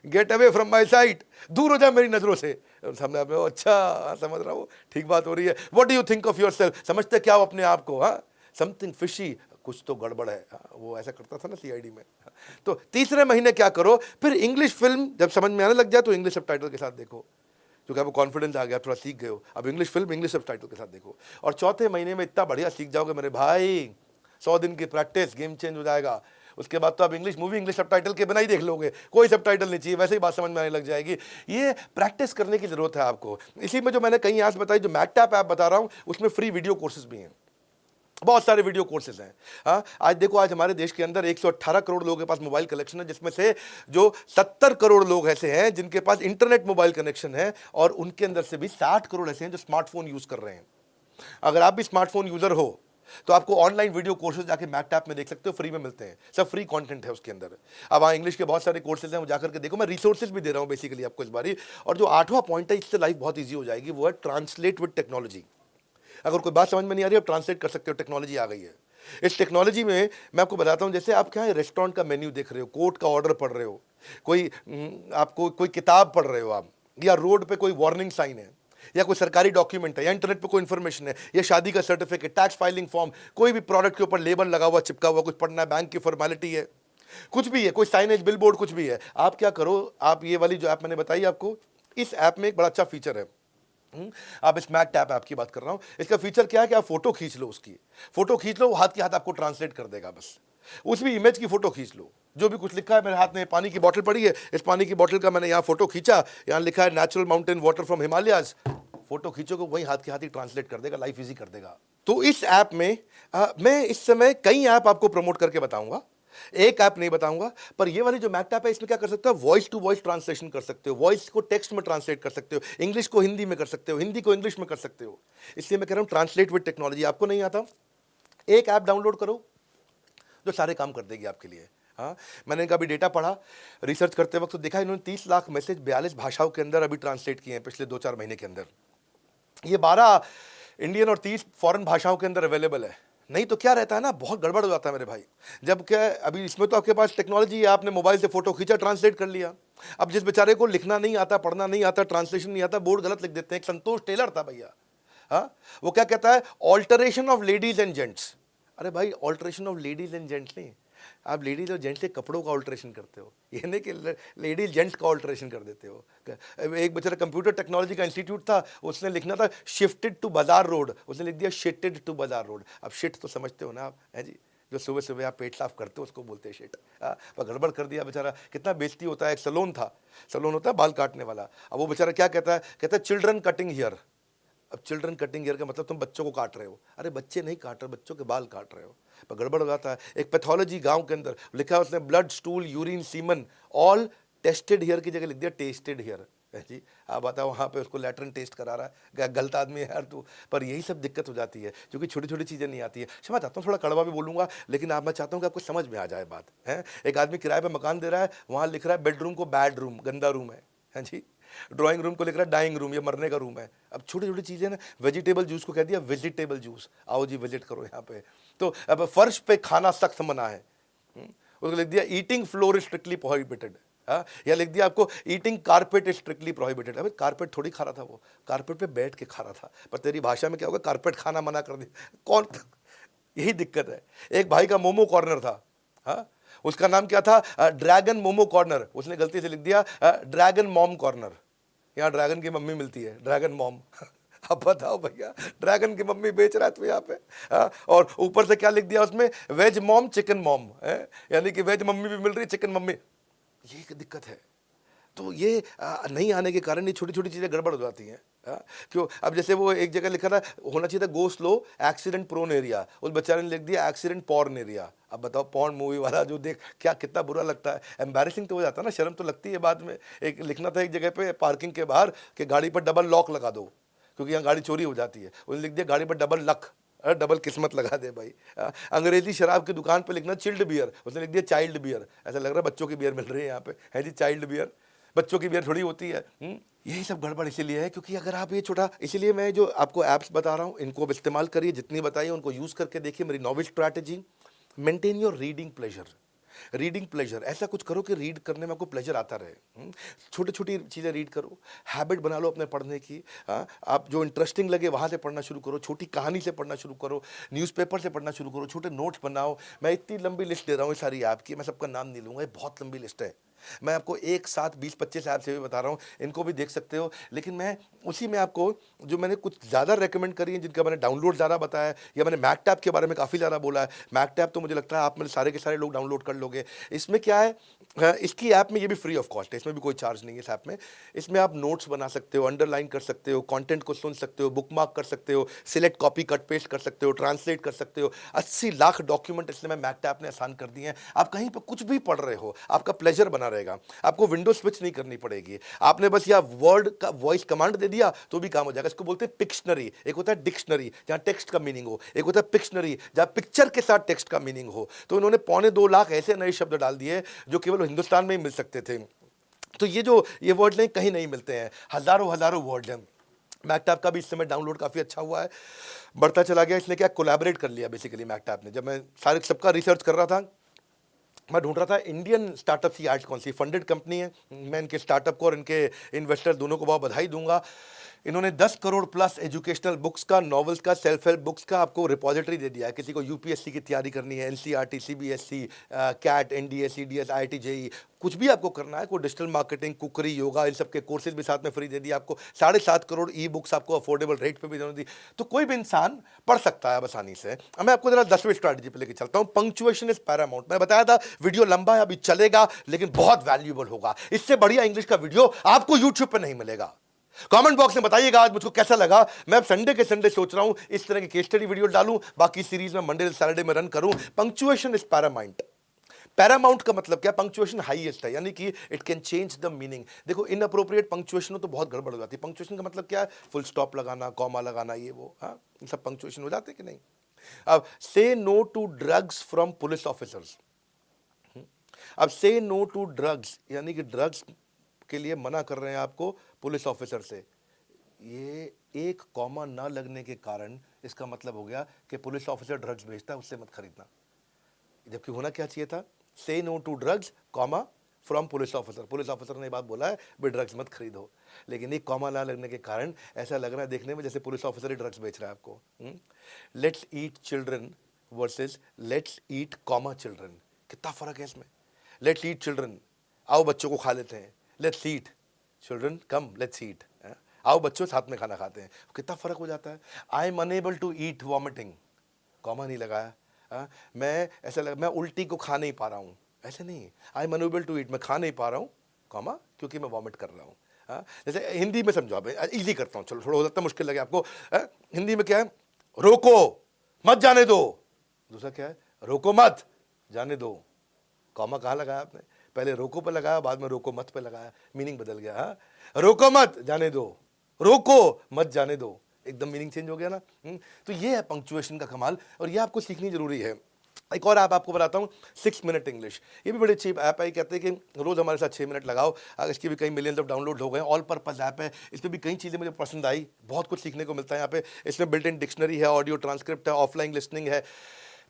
get away from my site, दूर हो जा मेरी नजरों से। सामने आप, अच्छा समझ रहा हूँ, ठीक बात हो रही है। What do you think of yourself, समझते क्या हो अपने आप को? हाँ, समथिंग फिशी, कुछ तो गड़बड़ है। हाँ, वो ऐसा करता था ना सीआईडी में। तो तीसरे महीने क्या करो, फिर इंग्लिश फिल्म जब समझ में आने लग जाए तो इंग्लिश सबटाइटल के साथ देखो, क्योंकि आपको कॉन्फिडेंस आ गया, थोड़ा सीख गए हो। अब इंग्लिश फिल्म इंग्लिश सबटाइटल के साथ देखो, और चौथे महीने में इतना बढ़िया सीख जाओगे मेरे भाई, 100 दिन की प्रैक्टिस, गेम चेंज हो जाएगा। उसके बाद तो आप इंग्लिश मूवी इंग्लिश सबटाइटल के बिना ही देख लोगे, कोई सबटाइटल नहीं चाहिए, वैसे ही बात समझ में आने लग जाएगी। ये प्रैक्टिस करने की जरूरत है आपको। इसी में जो मैंने कई ऐप्स बताई, जो मैकटैप ऐप बता रहा हूँ, उसमें फ्री वीडियो कोर्सेज भी हैं, बहुत सारे वीडियो कोर्सेज हैं। हाँ, आज देखो, आज हमारे देश के अंदर 118 करोड़ लोगों के पास मोबाइल कनेक्शन है, जिसमें से जो 70 करोड़ लोग ऐसे हैं जिनके पास इंटरनेट मोबाइल कनेक्शन है, और उनके अंदर से भी 60 करोड़ ऐसे हैं जो स्मार्टफोन यूज कर रहे हैं। अगर आप भी स्मार्टफोन यूजर हो तो आपको ऑनलाइन वीडियो कोर्सेज जाके मैकटैप में देख सकते हो, फ्री में मिलते हैं, सब फ्री कंटेंट है उसके अंदर। अब हाँ, इंग्लिश के बहुत सारे कोर्सेज हैं, वो जाकर के देखो, मैं रिसोर्सेज भी दे रहा हूँ बेसिकली आपको इस बारी। और जो 8वां पॉइंट है, इससे लाइफ बहुत ईजी हो जाएगी, वो है ट्रांसलेट विद टेक्नोलॉजी। अगर कोई बात समझ में नहीं आ रही, आप ट्रांसलेट कर सकते हो, टेक्नोलॉजी आ गई है। इस टेक्नोलॉजी में मैं आपको बताता हूं, जैसे आप क्या है, रेस्टोरेंट का मेन्यू देख रहे हो, कोर्ट का ऑर्डर पढ़ रहे हो, आपको कोई किताब पढ़ रहे हो आप, या रोड पे कोई वार्निंग साइन है, या कोई सरकारी डॉक्यूमेंट है, या इंटरनेट पे कोई इन्फॉर्मेशन है, या शादी का सर्टिफिकेट, टैक्स फाइलिंग फॉर्म, कोई भी प्रोडक्ट के ऊपर लेबल लगा हुआ, चिपका हुआ, कुछ पढ़ना है, बैंक की फॉर्मेलिटी है, कुछ भी है, कोई साइनेज, बिल बोर्ड, कुछ भी है, आप क्या करो, आप ये वाली जो ऐप मैंने बताई आपको, इस ऐप में एक बड़ा अच्छा फीचर है। आप इस मैकटैप ऐप की बात कर रहा हूं, इसका फीचर क्या है कि आप फोटो खींच लो, उसकी फोटो खींच लो, वो हाथ के हाथ आपको ट्रांसलेट कर देगा। बस उस भी इमेज की फोटो खींच लो, जो भी कुछ लिखा है। मेरे हाथ में पानी की बोतल पड़ी है, इस पानी की बोतल का मैंने यहाँ फोटो खींचा, यहाँ लिखा है natural mountain water from Himalayas, photo खींचोगे वही हाथ के हाथ ही ट्रांसलेट कर देगा, लाइफ इजी कर देगा। तो इस ऐप में मैं इस समय कई ऐप आपको प्रमोट करके बताऊंगा, एक ऐप नहीं बताऊंगा, पर ये वाली जो मैक्ट ऐप है इसमें क्या कर सकते हो, वॉइस टू वॉइस ट्रांसलेशन कर सकते हो, वॉइस को टेक्स्ट में ट्रांसलेट कर सकते हो, इंग्लिश को हिंदी में कर सकते हो, हिंदी को इंग्लिश में कर सकते हो। इसलिए मैं कह रहा हूं ट्रांसलेट विद टेक्नोलॉजी। आपको नहीं आता, एक ऐप डाउनलोड करो जो सारे काम कर देगी आपके लिए। हाँ, मैंने इनका अभी डेटा पढ़ा रिसर्च करते वक्त, तो देखा इन्होंने 30 लाख मैसेज 42 भाषाओं के अंदर अभी ट्रांसलेट किए हैं पिछले 2-4 महीने के अंदर। ये 12 इंडियन और 30 फॉरेन भाषाओं के अंदर अवेलेबल है। नहीं तो क्या रहता है ना, बहुत गड़बड़ हो जाता है मेरे भाई। जब क्या अभी इसमें तो आपके पास टेक्नोलॉजी है, आपने मोबाइल से फोटो खींचा, ट्रांसलेट कर लिया। अब जिस बेचारे को लिखना नहीं आता, पढ़ना नहीं आता, ट्रांसलेशन नहीं आता, बोर्ड गलत लिख देते हैं। एक संतोष टेलर था भैया, हाँ, वो क्या कहता है, alteration of ladies and gents. अरे भाई, alteration of ladies and gents नहीं, आप लेडीज और जेंट्स के कपड़ों का ऑल्टरेशन करते हो, ये नहीं कि लेडीज जेंट्स का ऑल्टरेशन कर देते हो। एक बेचारा कंप्यूटर टेक्नोलॉजी का इंस्टीट्यूट था, उसने लिखना था शिफ्टेड टू बाजार रोड, उसने लिख दिया शिटेड टू बाजार रोड। अब शिट तो समझते हो ना आप, है जी, जो सुबह सुबह आप पेट साफ करते हो उसको बोलते हैं शिट। पर गड़बड़ कर दिया बेचारा, कितना बेइज्जती होता है। एक सलोन था, सलोन होता है बाल काटने वाला, अब वो बेचारा क्या कहता है, कहता है चिल्ड्रन कटिंग हियर। अब चिल्ड्रन कटिंग ईयर का मतलब तुम बच्चों को काट रहे हो। अरे बच्चे नहीं काट रहे, बच्चों के बाल काट रहे हो, पर गड़बड़ हो जाता है। एक पैथोलॉजी गांव के अंदर लिखा है उसने, blood, stool, urine, semen all tested here की जगह लिख दिया टेस्टेड हियर। जी, आप बताओ, वहाँ पे उसको लैट्रिन टेस्ट करा रहा है, गलत आदमी है यार तू। पर यही सब दिक्कत हो जाती है, क्योंकि छोटी छोटी चीज़ें नहीं आती है। क्षमा चाहता हूँ, थोड़ा कड़वा भी बोलूँगा, लेकिन आप, मैं चाहता हूँ कि आपको समझ में आ जाए बात है। एक आदमी किराए पर मकान दे रहा है, वहाँ लिख रहा है बेडरूम को बैड रूम, गंदा रूम है जी। ड्राइंग रूम को लिख रहा है डाइंग रूम, या मरने का रूम है। अब छोटी छोटी चीज़ें ना, वेजिटेबल जूस को कह दिया वेजिटेबल जूस, आओ जी विजिट करो यहाँ पे। तो अब फर्श पे खाना सख्त मना है, उसको लिख दिया eating floor is strictly prohibited, या लिख दिया आपको eating carpet is strictly prohibited. अबे कारपेट थोड़ी खा रहा था वो, कारपेट पे बैठ के खा रहा था, पर तेरी भाषा में क्या होगा, कारपेट खाना मना कर दिया। कौन, यही दिक्कत है। एक भाई का मोमो कॉर्नर था, हाँ, उसका नाम क्या था, ड्रैगन मोमो कॉर्नर, उसने गलती से लिख दिया ड्रैगन मॉम कॉर्नर। यहाँ ड्रैगन की मम्मी मिलती है, ड्रैगन मॉम। अब बताओ भैया, ड्रैगन की मम्मी बेच रहा है तू यहाँ पे, और ऊपर से क्या लिख दिया उसमें, वेज मॉम चिकन मॉम, यानी कि वेज मम्मी भी मिल रही है, चिकन मम्मी। ये एक दिक्कत है। तो ये नहीं आने के कारण ये छोटी छोटी चीज़ें गड़बड़ हो जाती हैं। क्यों, अब जैसे वो एक जगह लिखा था, होना चाहिए था go slow accident prone area, उस बेचारे ने लिख दिया एक्सीडेंट पॉर्न एरिया। अब बताओ, पॉर्न मूवी वाला जो देख, क्या कितना बुरा लगता है, एम्बैरेसिंग तो हो जाता है ना, शर्म तो लगती है बाद में। एक लिखना था एक जगह पे पार्किंग के बाहर कि गाड़ी पर डबल लॉक लगा दो, क्योंकि यहाँ गाड़ी चोरी हो जाती है। उसने लिख दिया गाड़ी पर डबल लक, डबल किस्मत लगा दे भाई। अंग्रेजी शराब की दुकान पे लिखना चिल्ड बियर, उसने लिख दिया चाइल्ड बियर। ऐसा लग रहा है बच्चों की बियर मिल रही है यहाँ पे, है जी, चाइल्ड बियर, बच्चों की बियर थोड़ी होती है। यही सब गड़बड़ इसीलिए है क्योंकि अगर आप ये छोटा, इसीलिए मैं जो आपको ऐप्स बता रहा हूँ इनको अब इस्तेमाल करिए, जितनी बताइए उनको यूज़ करके देखिए। मेरी novel strategy, maintain your reading pleasure. Reading pleasure, ऐसा कुछ करो कि रीड करने में आपको प्लेजर आता रहे। छोटी छोटी चीज़ें रीड करो, हैबिट बना लो अपने पढ़ने की। आप जो इंटरेस्टिंग लगे वहाँ से पढ़ना शुरू करो, छोटी कहानी से पढ़ना शुरू करो, न्यूज़पेपर से पढ़ना शुरू करो, छोटे नोट्स बनाओ। मैं इतनी लंबी लिस्ट दे रहा हूँ सारी ऐप की, मैं सबका नाम नहीं लूँगा, ये बहुत लंबी लिस्ट है। मैं आपको एक साथ 20-25 ऐप से भी बता रहा हूँ, इनको भी देख सकते हो। लेकिन मैं उसी में आपको जो मैंने कुछ ज़्यादा रेकमेंड करी है, जिनका मैंने डाउनलोड ज़्यादा बताया, या मैंने मैक्ट ऐप के बारे में काफ़ी ज़्यादा बोला है। मैक्ट ऐप तो मुझे लगता है आप मेरे सारे के सारे लोग डाउनलोड कर लोगे। इसमें क्या है, इसकी ऐप में ये भी फ्री ऑफ कॉस्ट है, इसमें भी कोई चार्ज नहीं है इस ऐप में। इसमें आप नोट्स बना सकते हो, अंडरलाइन कर सकते हो, कंटेंट को सुन सकते हो, बुकमार्क कर सकते हो, सिलेक्ट कॉपी कट पेस्ट कर सकते हो, ट्रांसलेट कर सकते हो। 80 लाख डॉक्यूमेंट इसलिए मैं मैक्ट ऐप ने आसान कर दिए हैं। आप कहीं पर कुछ भी पढ़ रहे हो, आपका प्लेजर बना रहेगा, आपको विंडो स्विच नहीं करनी पड़ेगी। आपने बस या वर्ड का वॉइस कमांड दे दिया तो भी काम हो जाएगा। इसको बोलते हैं पिक्शनरी। एक होता है डिक्शनरी जहां टेक्स्ट का मीनिंग हो, एक होता है पिक्शनरी जहां पिक्चर के साथ टेक्स्ट का मीनिंग हो। तो इन्होंने 2.25 लाख ऐसे नए शब्द डाल दिए जो केवल हिंदुस्तान में ही मिल सकते थे। तो ये वर्ड नहीं, कहीं नहीं मिलते हैं, हजारों हजारों वर्ड हैं। मैक्ट ऐप का भी इस समय डाउनलोड काफ़ी अच्छा हुआ है, बढ़ता चला गया। इसने क्या कोलैबोरेट कर लिया बेसिकली मैक्ट ऐप ने। जब मैं सारे सबका रिसर्च कर रहा था, मैं ढूंढ रहा था इंडियन स्टार्टअप की आज कौन सी फंडेड कंपनी है। मैं इनके स्टार्टअप को और इनके इन्वेस्टर दोनों को बहुत बधाई दूंगा। इन्होंने 10 करोड़ प्लस एजुकेशनल बुक्स का, नॉवेल्स का, सेल्फ हेल्प बुक्स का आपको रिपोजिटरी दे दिया है। किसी को यूपीएससी की तैयारी करनी है, NCERT, CBSE, CAT, NDA, CDS, IIT, JEE, कुछ भी आपको करना है, कोई डिजिटल मार्केटिंग, कुकरी, योगा, इन सब के कोर्सेज भी साथ में फ्री दे दिया आपको। 7.5 करोड़ ई बुक्स आपको अफोर्डेबल रेट पे भी दी। तो कोई भी इंसान पढ़ सकता है आसानी से। अब मैं आपको जरा 10वीं स्ट्रैटेजी पे लेके चलता हूँ। Punctuation is Paramount. मैं बताया था वीडियो लंबा है, अभी चलेगा, लेकिन बहुत वैल्यूएबल होगा। इससे बढ़िया इंग्लिश का वीडियो आपको यूट्यूब पे नहीं मिलेगा। कमेंट बॉक्स में बताइएगा आज मुझको कैसा लगा। मैं अब संडे के संडे सोच रहा हूं इस तरह की केस स्टडी वीडियो डालूं, बाकी सीरीज में मंडे सैटरडे में रन करूं। Punctuation is Paramount. पैरामाउंट का मतलब क्या? पंक्चुएशन हाईएस्ट है, यानी कि it can change the meaning. देखो इनअप्रोप्रिएट पंक्चुएशन हो तो बहुत गड़बड़ हो जाती है। पंक्चुएशन का मतलब क्या है? फुल स्टॉप लगाना, कॉमा लगाना, ये वो, हाँ, ये सब पंक्चुएशन हो जाते कि नहीं। अब से no to drugs from police officers. अब से नो टू ड्रग्स यानी कि ड्रग्स के लिए मना कर रहे हैं आपको पुलिस ऑफिसर से। ये एक कॉमा ना लगने के कारण इसका मतलब हो गया कि पुलिस ऑफिसर ड्रग्स बेचता है, उससे मत खरीदना। जबकि होना क्या चाहिए था? Say no to drugs comma from police officer. Police officer ने बात बोला है भाई ड्रग्स मत खरीदो, लेकिन एक कॉमा ना लगने के कारण ऐसा लग रहा है देखने में जैसे पुलिस ऑफिसर ही ड्रग्स बेच रहा है आपको। Let's eat children versus let's eat comma children. कितना फर्क है इसमें। लेट्स ईट चिल्ड्रन, आओ बच्चों को खा लेते हैं। Let's eat children, come let's eat, आओ बच्चों साथ में खाना खाते हैं। कितना फर्क हो जाता है। I am unable to eat vomiting, comma नहीं लगाया। मैं ऐसा लगा मैं उल्टी को खा नहीं पा रहा हूँ, ऐसे नहीं। I am unable to eat, मैं खा नहीं पा रहा हूँ, कॉमा, क्योंकि मैं वॉमिट कर रहा हूँ। जैसे हिंदी में समझो, आप इजी करता हूँ, चलो थोड़ा हो सकता है मुश्किल लगे आपको। हिंदी में क्या है? रोको मत जाने दो। दूसरा क्या है? रोको मत जाने दो। कॉमा कहाँ लगाया आपने? पहले रोको पे लगाया, बाद में रोको मत पे लगाया, मीनिंग बदल गया। हाँ, रोको मत जाने दो, रोको मत जाने दो, एकदम मीनिंग चेंज हो गया ना। तो ये है पंक्चुएशन का कमाल, और ये आपको सीखनी जरूरी है। एक और ऐप आपको बताता हूँ, 6 मिनट इंग्लिश। ये भी बड़ी अच्छी ऐप है। कहते हैं कि रोज हमारे साथ 6 मिनट लगाओ। इसकी भी कई मिलियंस ऑफ डाउनलोड हो गए। ऑल पर्पस ऐप है। इसमें भी कई चीज़ें मुझे पसंद आई, बहुत कुछ सीखने को मिलता है यहाँ पे। इसमें बिल्ट इन डिक्शनरी है, ऑडियो ट्रांसक्रिप्ट है, ऑफलाइन लिसनिंग है,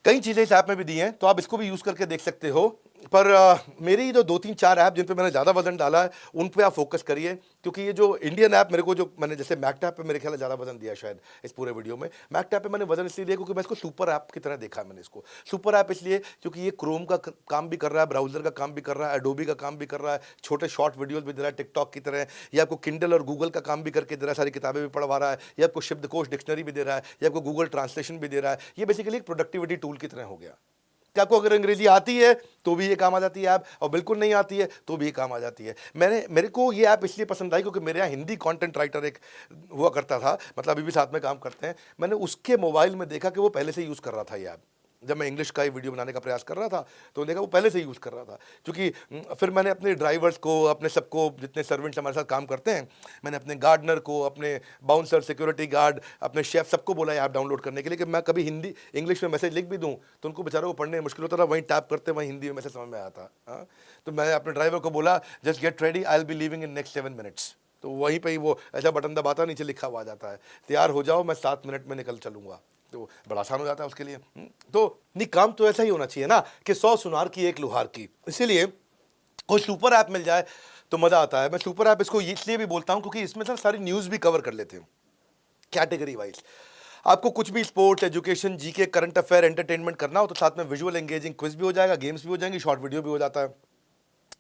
कई चीज़ें इस ऐप में भी दी हैं, तो आप इसको भी यूज़ करके देख सकते हो। पर मेरी जो 2-3-4 ऐप जिन पे मैंने ज़्यादा वजन डाला है उन पे आप फोकस करिए, क्योंकि ये जो इंडियन ऐप मेरे को, जो मैंने जैसे मैकटैप पे मेरे ख्याल ज़्यादा वजन दिया शायद इस पूरे वीडियो में। मैकटैप पे मैंने वजन इसलिए दिया क्योंकि मैं इसको सुपर ऐप की तरह देखा है। मैंने इसको सुपर ऐप इसलिए क्योंकि ये क्रोम का काम भी कर रहा है, ब्राउजर का काम भी कर रहा है, एडोबी का काम भी कर रहा है, छोटे शॉर्ट वीडियोज़ भी दे रहा है टिकटॉक की तरह, ये आपको किंडल और गूगल का काम भी करके दे रहा है, सारी किताबें भी पढ़वा रहा है, ये आपको शब्दकोश डिक्शनरी भी दे रहा है, ये आपको गूगल ट्रांसलेशन भी दे रहा है। ये बेसिकली एक प्रोडक्टिविटी टूल की तरह हो गया कि आपको अगर अंग्रेजी आती है तो भी ये काम आ जाती है ऐप, और बिल्कुल नहीं आती है तो भी ये काम आ जाती है। मेरे को ये ऐप इसलिए पसंद आई क्योंकि मेरे यहाँ हिंदी कंटेंट राइटर एक हुआ करता था, मतलब अभी भी साथ में काम करते हैं। मैंने उसके मोबाइल में देखा कि वो पहले से यूज़ कर रहा था ये ऐप। जब मैं इंग्लिश का ही वीडियो बनाने का प्रयास कर रहा था तो देखा वो पहले से यूज़ कर रहा था। क्योंकि फिर मैंने अपने ड्राइवर्स को, अपने सबको, जितने सर्वेंट्स हमारे साथ काम करते हैं, मैंने अपने गार्डनर को, अपने बाउंसर, सिक्योरिटी गार्ड, अपने शेफ, सबको बोला ऐप डाउनलोड करने के लिए कि मैं कभी हिंदी इंग्लिश में मैसेज लिख भी दूँ तो उनको बेचारों को पढ़ने में मुश्किल होता था, वहीं टैप करते वहीं हिंदी में मैसेज समझ में आता। हाँ, तो मैं अपने ड्राइवर को बोला just get ready, I will be leaving in next 7 minutes. तो वहीं पर ही वो ऐसा बटन दबाता, नीचे लिखा हुआ आ जाता है, तैयार हो जाओ, मैं 7 मिनट में निकल चलूँगा। तो बड़ा आसान हो जाता है उसके लिए। तो नहीं, काम तो ऐसा ही होना चाहिए ना कि 100 सुनार की 1 लुहार की। इसीलिए कोई सुपर ऐप मिल जाए तो मज़ा आता है। मैं सुपर ऐप इसको इसलिए भी बोलता हूँ क्योंकि इसमें सर सारी न्यूज़ भी कवर कर लेते हैं कैटेगरी वाइज। आपको कुछ भी sports, education, GK, current affair, entertainment करना हो तो साथ में विजुअल एंगेजिंग क्विज भी हो जाएगा, गेम्स भी हो जाएंगी, शॉर्ट वीडियो भी हो जाता है।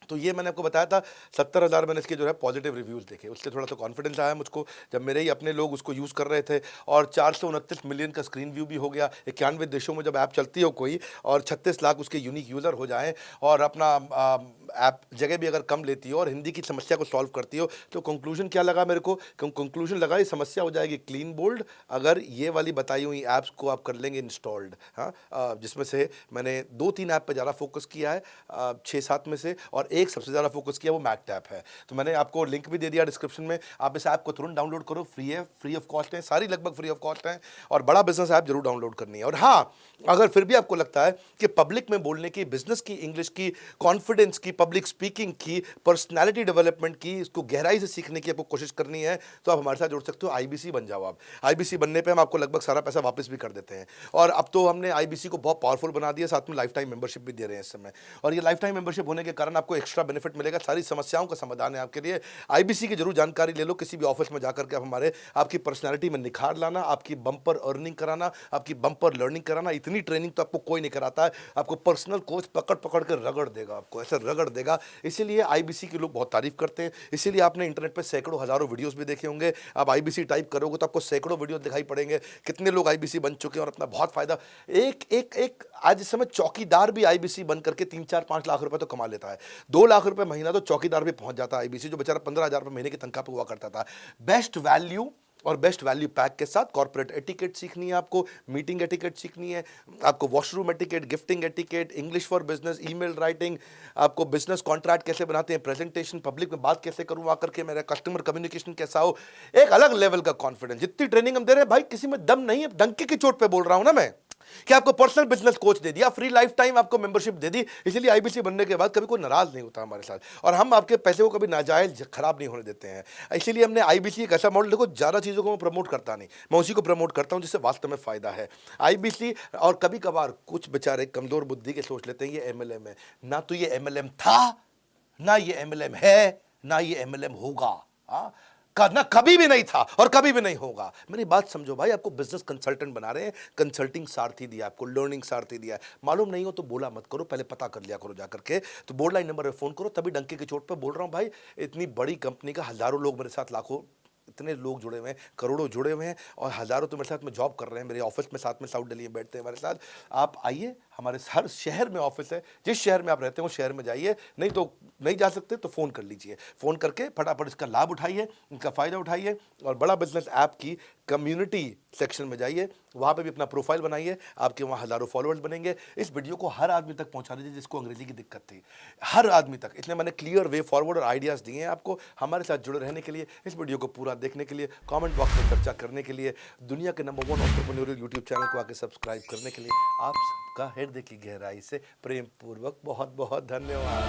तो ये मैंने आपको बताया था 70,000 मैंने इसके जो है पॉजिटिव रिव्यूज़ देखे, उससे थोड़ा सा कॉन्फिडेंस आया मुझको जब मेरे ही अपने लोग उसको यूज़ कर रहे थे। और 429 मिलियन का स्क्रीन व्यू भी हो गया। 91 देशों में जब ऐप चलती हो कोई और 36 लाख उसके यूनिक यूज़र हो जाएं और अपना ऐप जगह भी अगर कम लेती हो और हिंदी की समस्या को सॉल्व करती हो, तो कंक्लूजन क्या लगा मेरे को? कंक्लूजन लगा ये समस्या हो जाएगी क्लीन बोल्ड अगर ये वाली बताई हुई ऐप्स को आप कर लेंगे इंस्टॉल्ड। हाँ, जिसमें से मैंने 2-3 ऐप पर ज़्यादा फोकस किया है 6-7 में से, और एक सबसे ज़्यादा फोकस किया वो मैकटैप है। तो मैंने आपको लिंक भी दे दिया डिस्क्रिप्शन में, आप इस ऐप को तुरंत डाउनलोड करो, फ्री है, फ्री ऑफ कॉस्ट है, सारी लगभग फ्री ऑफ कॉस्ट है, और बड़ा बिजनेस ऐप जरूर डाउनलोड करनी है। और हाँ, अगर फिर भी आपको लगता है कि पब्लिक में बोलने की, बिजनेस की, इंग्लिश की, कॉन्फिडेंस की, पब्लिक स्पीकिंग की, पर्सनैलिटी डेवलपमेंट की, इसको गहराई से सीखने की आपको कोशिश करनी है तो आप हमारे साथ जुड़ सकते हो। IBC बन जाओ आप। IBC बनने पर हम आपको लगभग सारा पैसा वापस भी कर देते हैं, और अब तो हमने IBC को बहुत पावरफुल बना दिया, साथ में लाइफ टाइम मेंबरशिप भी दे रहे हैं इस समय। और ये लाइफ टाइम मेंबरशिप होने के कारण आपको एक्स्ट्रा बेनिफिट मिलेगा, सारी समस्याओं का समाधान है आपके लिए। IBC की जरूर जानकारी ले लो, किसी भी ऑफिस में जाकर के आप हमारे आपकी पर्सनालिटी में निखार लाना, आपकी बम्पर अर्निंग कराना, आपकी बम्पर लर्निंग कराना। इतनी ट्रेनिंग तो आपको कोई नहीं कराता है, आपको पर्सनल कोच पकड़ पकड़ कर रगड़ देगा, आपको ऐसे रगड़ कर देगा। इसीलिए आईबीसी के लोग बहुत तारीफ करते हैं। इसीलिए आपने इंटरनेट पे सैकड़ों हजारों वीडियोस भी देखे होंगे। आप आईबीसी टाइप करोगे तो आपको सैकड़ों वीडियो दिखाई पड़ेंगे, कितने लोग आईबीसी बन चुके हैं और अपना बहुत फायदा। एक आज इस समय चौकीदार भी आईबीसी बन करके 3-4-5 लाख रुपए तो कमा लेता है। 2 लाख रुपए महीना तो चौकीदार भी पहुंच जाता है आईबीसी, जो बेचारा 15,000 रुपए महीने की तनख्वाह पे हुआ करता था। बेस्ट वैल्यू और बेस्ट वैल्यू पैक के साथ कॉर्पोरेट एटिकेट सीखनी है आपको, मीटिंग एटिकेट सीखनी है आपको, washroom etiquette, gifting etiquette, English for business, email writing, आपको बिजनेस कॉन्ट्रैक्ट कैसे बनाते हैं, प्रेजेंटेशन पब्लिक में बात कैसे करूं आकर के, मेरा कस्टमर कम्युनिकेशन कैसा हो, एक अलग लेवल का कॉन्फिडेंस। जितनी ट्रेनिंग हम दे रहे हैं भाई, किसी में दम नहीं है, डंके की चोट पे बोल रहा हूं ना मैं, कि आपको पर्सनल बिजनेस कोच दे दिया, फ्री लाइफ टाइम आपको मेंबरशिप दे दी। इसलिए आईबीसी बनने के बाद कभी कोई नाराज नहीं होता हमारे साथ, और हम आपके पैसे को कभी नाजायज खराब नहीं होने देते हैं। इसीलिए हमने आईबीसी एक ऐसा मॉडल, देखो ज़्यादा चीज़ों को मैं प्रमोट करता नहीं, मैं उसी को प्रमोट करता हूं जिससे वास्तव में फायदा है। आईबीसी, और कभी कभार कुछ बेचारे कमजोर बुद्धि के सोच लेते हैं ये एमएलएम है, ना तो ये एमएलएम था, ना ये एमएलएम है, ना ये एमएलएम होगा। ना कभी भी नहीं था और कभी भी नहीं होगा। मेरी बात समझो भाई, आपको बिजनेस कंसल्टेंट बना रहे हैं, कंसल्टिंग सारथी दिया आपको, लर्निंग सारथी दिया है। मालूम नहीं हो तो बोला मत करो, पहले पता कर लिया करो जाकर के। तो बोर्ड लाइन नंबर पे फोन करो, तभी डंके की चोट पे बोल रहा हूं भाई। इतनी बड़ी कंपनी का हजारों लोग मेरे साथ, लाखों, इतने लोग जुड़े हुए हैं, करोड़ों जुड़े हुए हैं, और हजारों तो मेरे साथ में जॉब कर रहे हैं, मेरे ऑफिस में साथ में साउथ दिल्ली में बैठते हैं हमारे साथ। आप आइए, हमारे हर शहर में ऑफिस है, जिस शहर में आप रहते हैं उस शहर में जाइए, नहीं तो नहीं जा सकते तो फ़ोन कर लीजिए, फ़ोन करके फटाफट इसका लाभ उठाइए, इनका फ़ायदा उठाइए, और बड़ा बिजनेस ऐप की कम्युनिटी सेक्शन में जाइए, वहाँ पे भी अपना प्रोफाइल बनाइए, आपके वहाँ हज़ारों फॉलोअर्स बनेंगे। इस वीडियो को हर आदमी तक पहुँचा दीजिए जिसको अंग्रेजी की दिक्कत थी, हर आदमी तक। इसलिए मैंने क्लियर वे फॉरवर्ड और आइडियाज़ दिए हैं आपको। हमारे साथ जुड़े रहने के लिए, इस वीडियो को पूरा देखने के लिए, कमेंट बॉक्स में चर्चा करने के लिए, दुनिया के नंबर 1 एंटरप्रेन्योरियल यूट्यूब चैनल को आके सब्सक्राइब करने के लिए आप सबका हृदय की गहराई से प्रेम पूर्वक बहुत बहुत धन्यवाद।